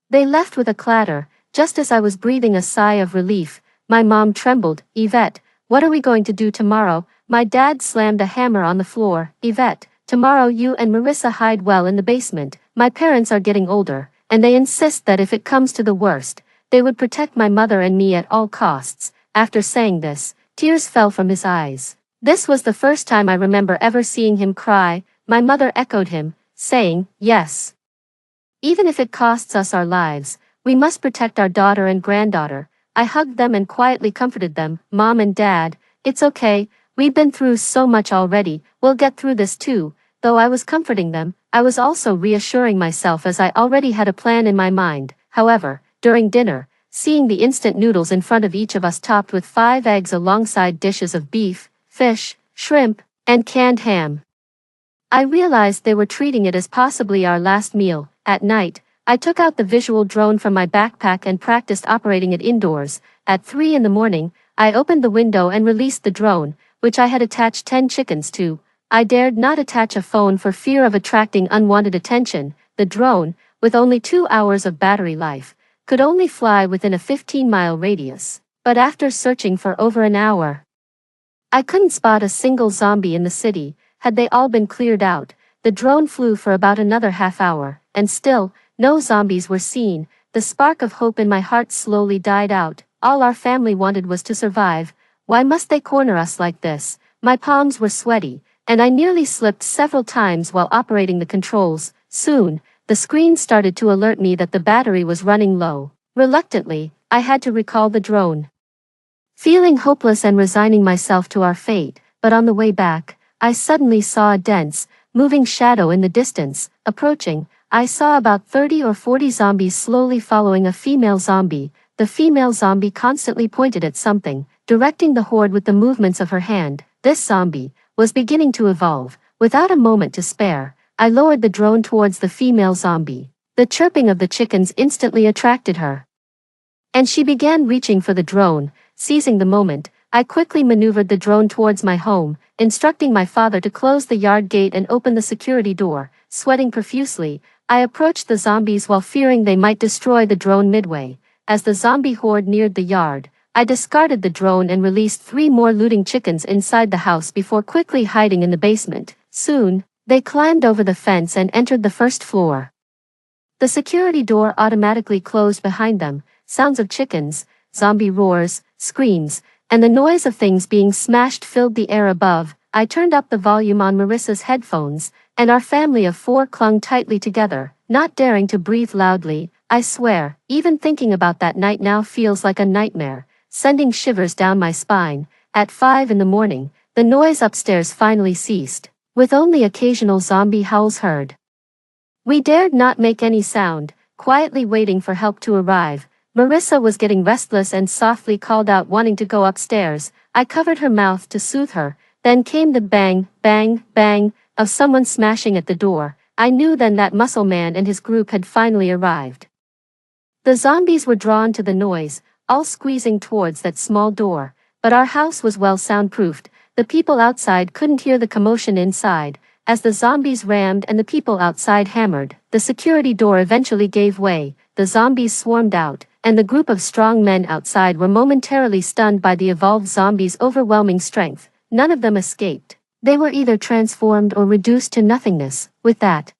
Speaker 1: they left with a clatter. Just as I was breathing a sigh of relief, my mom trembled. "Yvette, what are we going to do tomorrow?" My dad slammed a hammer on the floor. "Yvette, tomorrow you and Marissa hide well in the basement. My parents are getting older, and they insist that if it comes to the worst, they would protect my mother and me at all costs." After saying this, tears fell from his eyes. This was the first time I remember ever seeing him cry. My mother echoed him, saying, "Yes. Even if it costs us our lives, we must protect our daughter and granddaughter." I hugged them and quietly comforted them. "Mom and Dad, it's okay. We've been through so much already. We'll get through this too." Though I was comforting them, I was also reassuring myself as I already had a plan in my mind. However, during dinner, seeing the instant noodles in front of each of us topped with 5 eggs alongside dishes of beef, fish, shrimp, and canned ham, I realized they were treating it as possibly our last meal. At night, I took out the visual drone from my backpack and practiced operating it indoors. At 3 in the morning, I opened the window and released the drone, which I had attached 10 chickens to. I dared not attach a phone for fear of attracting unwanted attention. The drone, with only 2 hours of battery life, could only fly within a 15-mile radius. But after searching for over an hour, I couldn't spot a single zombie in the city. Had they all been cleared out? The drone flew for about another half hour, and still, no zombies were seen. The spark of hope in my heart slowly died out. All our family wanted was to survive. Why must they corner us like this? My palms were sweaty, and I nearly slipped several times while operating the controls. Soon, the screen started to alert me that the battery was running low. Reluctantly, I had to recall the drone, feeling hopeless and resigning myself to our fate. But on the way back, I suddenly saw a dense, moving shadow in the distance. Approaching, I saw about 30 or 40 zombies slowly following a female zombie. The female zombie constantly pointed at something, directing the horde with the movements of her hand. This zombie was beginning to evolve. Without a moment to spare, I lowered the drone towards the female zombie. The chirping of the chickens instantly attracted her, and she began reaching for the drone. Seizing the moment, I quickly maneuvered the drone towards my home, instructing my father to close the yard gate and open the security door. Sweating profusely, I approached the zombies while fearing they might destroy the drone midway. As the zombie horde neared the yard, I discarded the drone and released 3 more looting chickens inside the house before quickly hiding in the basement. Soon, they climbed over the fence and entered the first floor. The security door automatically closed behind them. Sounds of chickens, zombie roars, screams, and the noise of things being smashed filled the air above. I turned up the volume on Marissa's headphones, and our family of 4 clung tightly together, not daring to breathe loudly. I swear, even thinking about that night now feels like a nightmare, sending shivers down my spine. At 5 in the morning, the noise upstairs finally ceased, with only occasional zombie howls heard. We dared not make any sound, quietly waiting for help to arrive. Marissa was getting restless and softly called out, wanting to go upstairs. I covered her mouth to soothe her. Then came the bang, bang, bang of someone smashing at the door. I knew then that Muscle Man and his group had finally arrived. The zombies were drawn to the noise, all squeezing towards that small door, but our house was well soundproofed. The people outside couldn't hear the commotion inside. As the zombies rammed and the people outside hammered, the security door eventually gave way. The zombies swarmed out, and the group of strong men outside were momentarily stunned by the evolved zombies' overwhelming strength. None of them escaped. They were either transformed or reduced to nothingness. With that,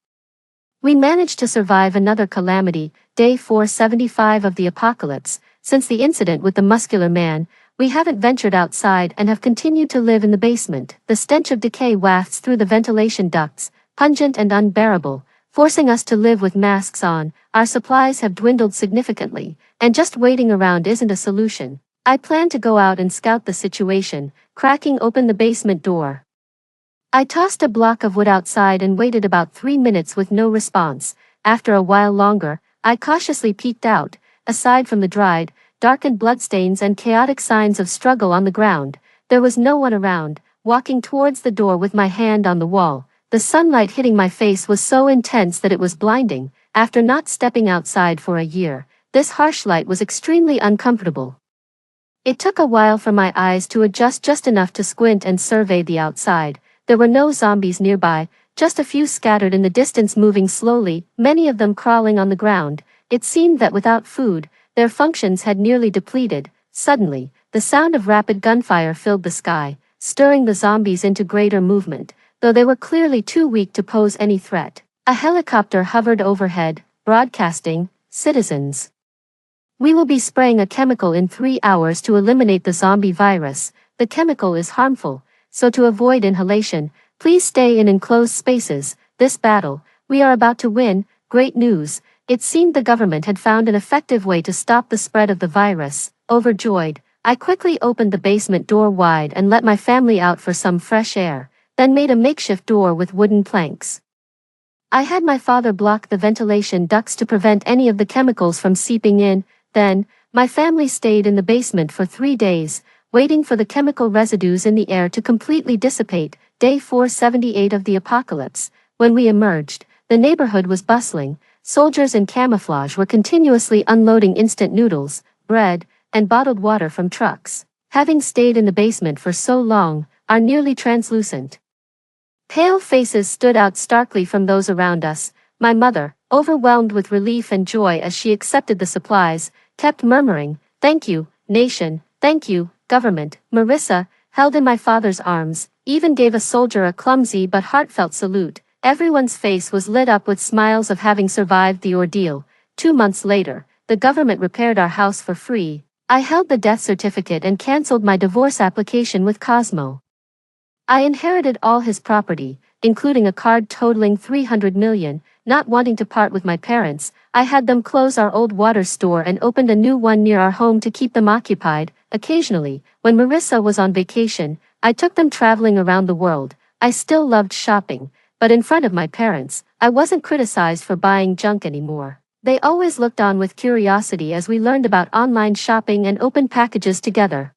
Speaker 1: we managed to survive another calamity, day 475 of the apocalypse. Since the incident with the muscular man, we haven't ventured outside and have continued to live in the basement. The stench of decay wafts through the ventilation ducts, pungent and unbearable, forcing us to live with masks on. Our supplies have dwindled significantly, and just waiting around isn't a solution. I plan to go out and scout the situation, cracking open the basement door. I tossed a block of wood outside and waited about 3 minutes with no response. After a while longer, I cautiously peeked out. Aside from the dried, darkened bloodstains and chaotic signs of struggle on the ground, there was no one around. Walking towards the door with my hand on the wall, the sunlight hitting my face was so intense that it was blinding. After not stepping outside for a year, this harsh light was extremely uncomfortable. It took a while for my eyes to adjust just enough to squint and survey the outside. There were no zombies nearby, just a few scattered in the distance moving slowly, many of them crawling on the ground. It seemed that without food, their functions had nearly depleted. Suddenly, the sound of rapid gunfire filled the sky, stirring the zombies into greater movement, though they were clearly too weak to pose any threat. A helicopter hovered overhead, broadcasting, "Citizens, we will be spraying a chemical in 3 hours to eliminate the zombie virus. The chemical is harmful, so to avoid inhalation, please stay in enclosed spaces. This battle, we are about to win." Great news. It seemed the government had found an effective way to stop the spread of the virus. Overjoyed, I quickly opened the basement door wide and let my family out for some fresh air, then made a makeshift door with wooden planks. I had my father block the ventilation ducts to prevent any of the chemicals from seeping in. Then, my family stayed in the basement for 3 days, waiting for the chemical residues in the air to completely dissipate. Day 478 of the apocalypse. When we emerged, the neighborhood was bustling. Soldiers in camouflage were continuously unloading instant noodles, bread, and bottled water from trucks. Having stayed in the basement for so long, our nearly translucent, pale faces stood out starkly from those around us. My mother, overwhelmed with relief and joy as she accepted the supplies, kept murmuring, "Thank you, nation, thank you, government." Marissa, held in my father's arms, even gave a soldier a clumsy but heartfelt salute. Everyone's face was lit up with smiles of having survived the ordeal. 2 months later, the government repaired our house for free. I held the death certificate and cancelled my divorce application with Cosmo. I inherited all his property, including a card totaling 300 million. Not wanting to part with my parents, I had them close our old water store and opened a new one near our home to keep them occupied. Occasionally, when Marissa was on vacation, I took them traveling around the world. I still loved shopping, but in front of my parents, I wasn't criticized for buying junk anymore. They always looked on with curiosity as we learned about online shopping and opened packages together.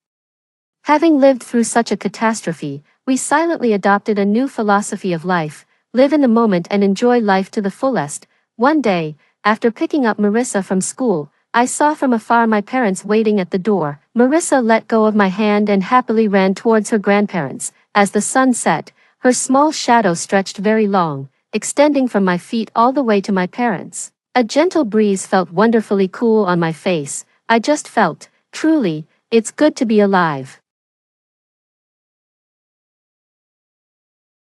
Speaker 1: Having lived through such a catastrophe, we silently adopted a new philosophy of life: live in the moment and enjoy life to the fullest. One day, After picking up Marissa from school, I saw from afar my parents waiting at the door. Marissa let go of my hand and happily ran towards her grandparents. As the sun set, her small shadow stretched very long, extending from my feet all the way to my parents. A gentle breeze felt wonderfully cool on my face. I just felt, truly, it's good to be alive.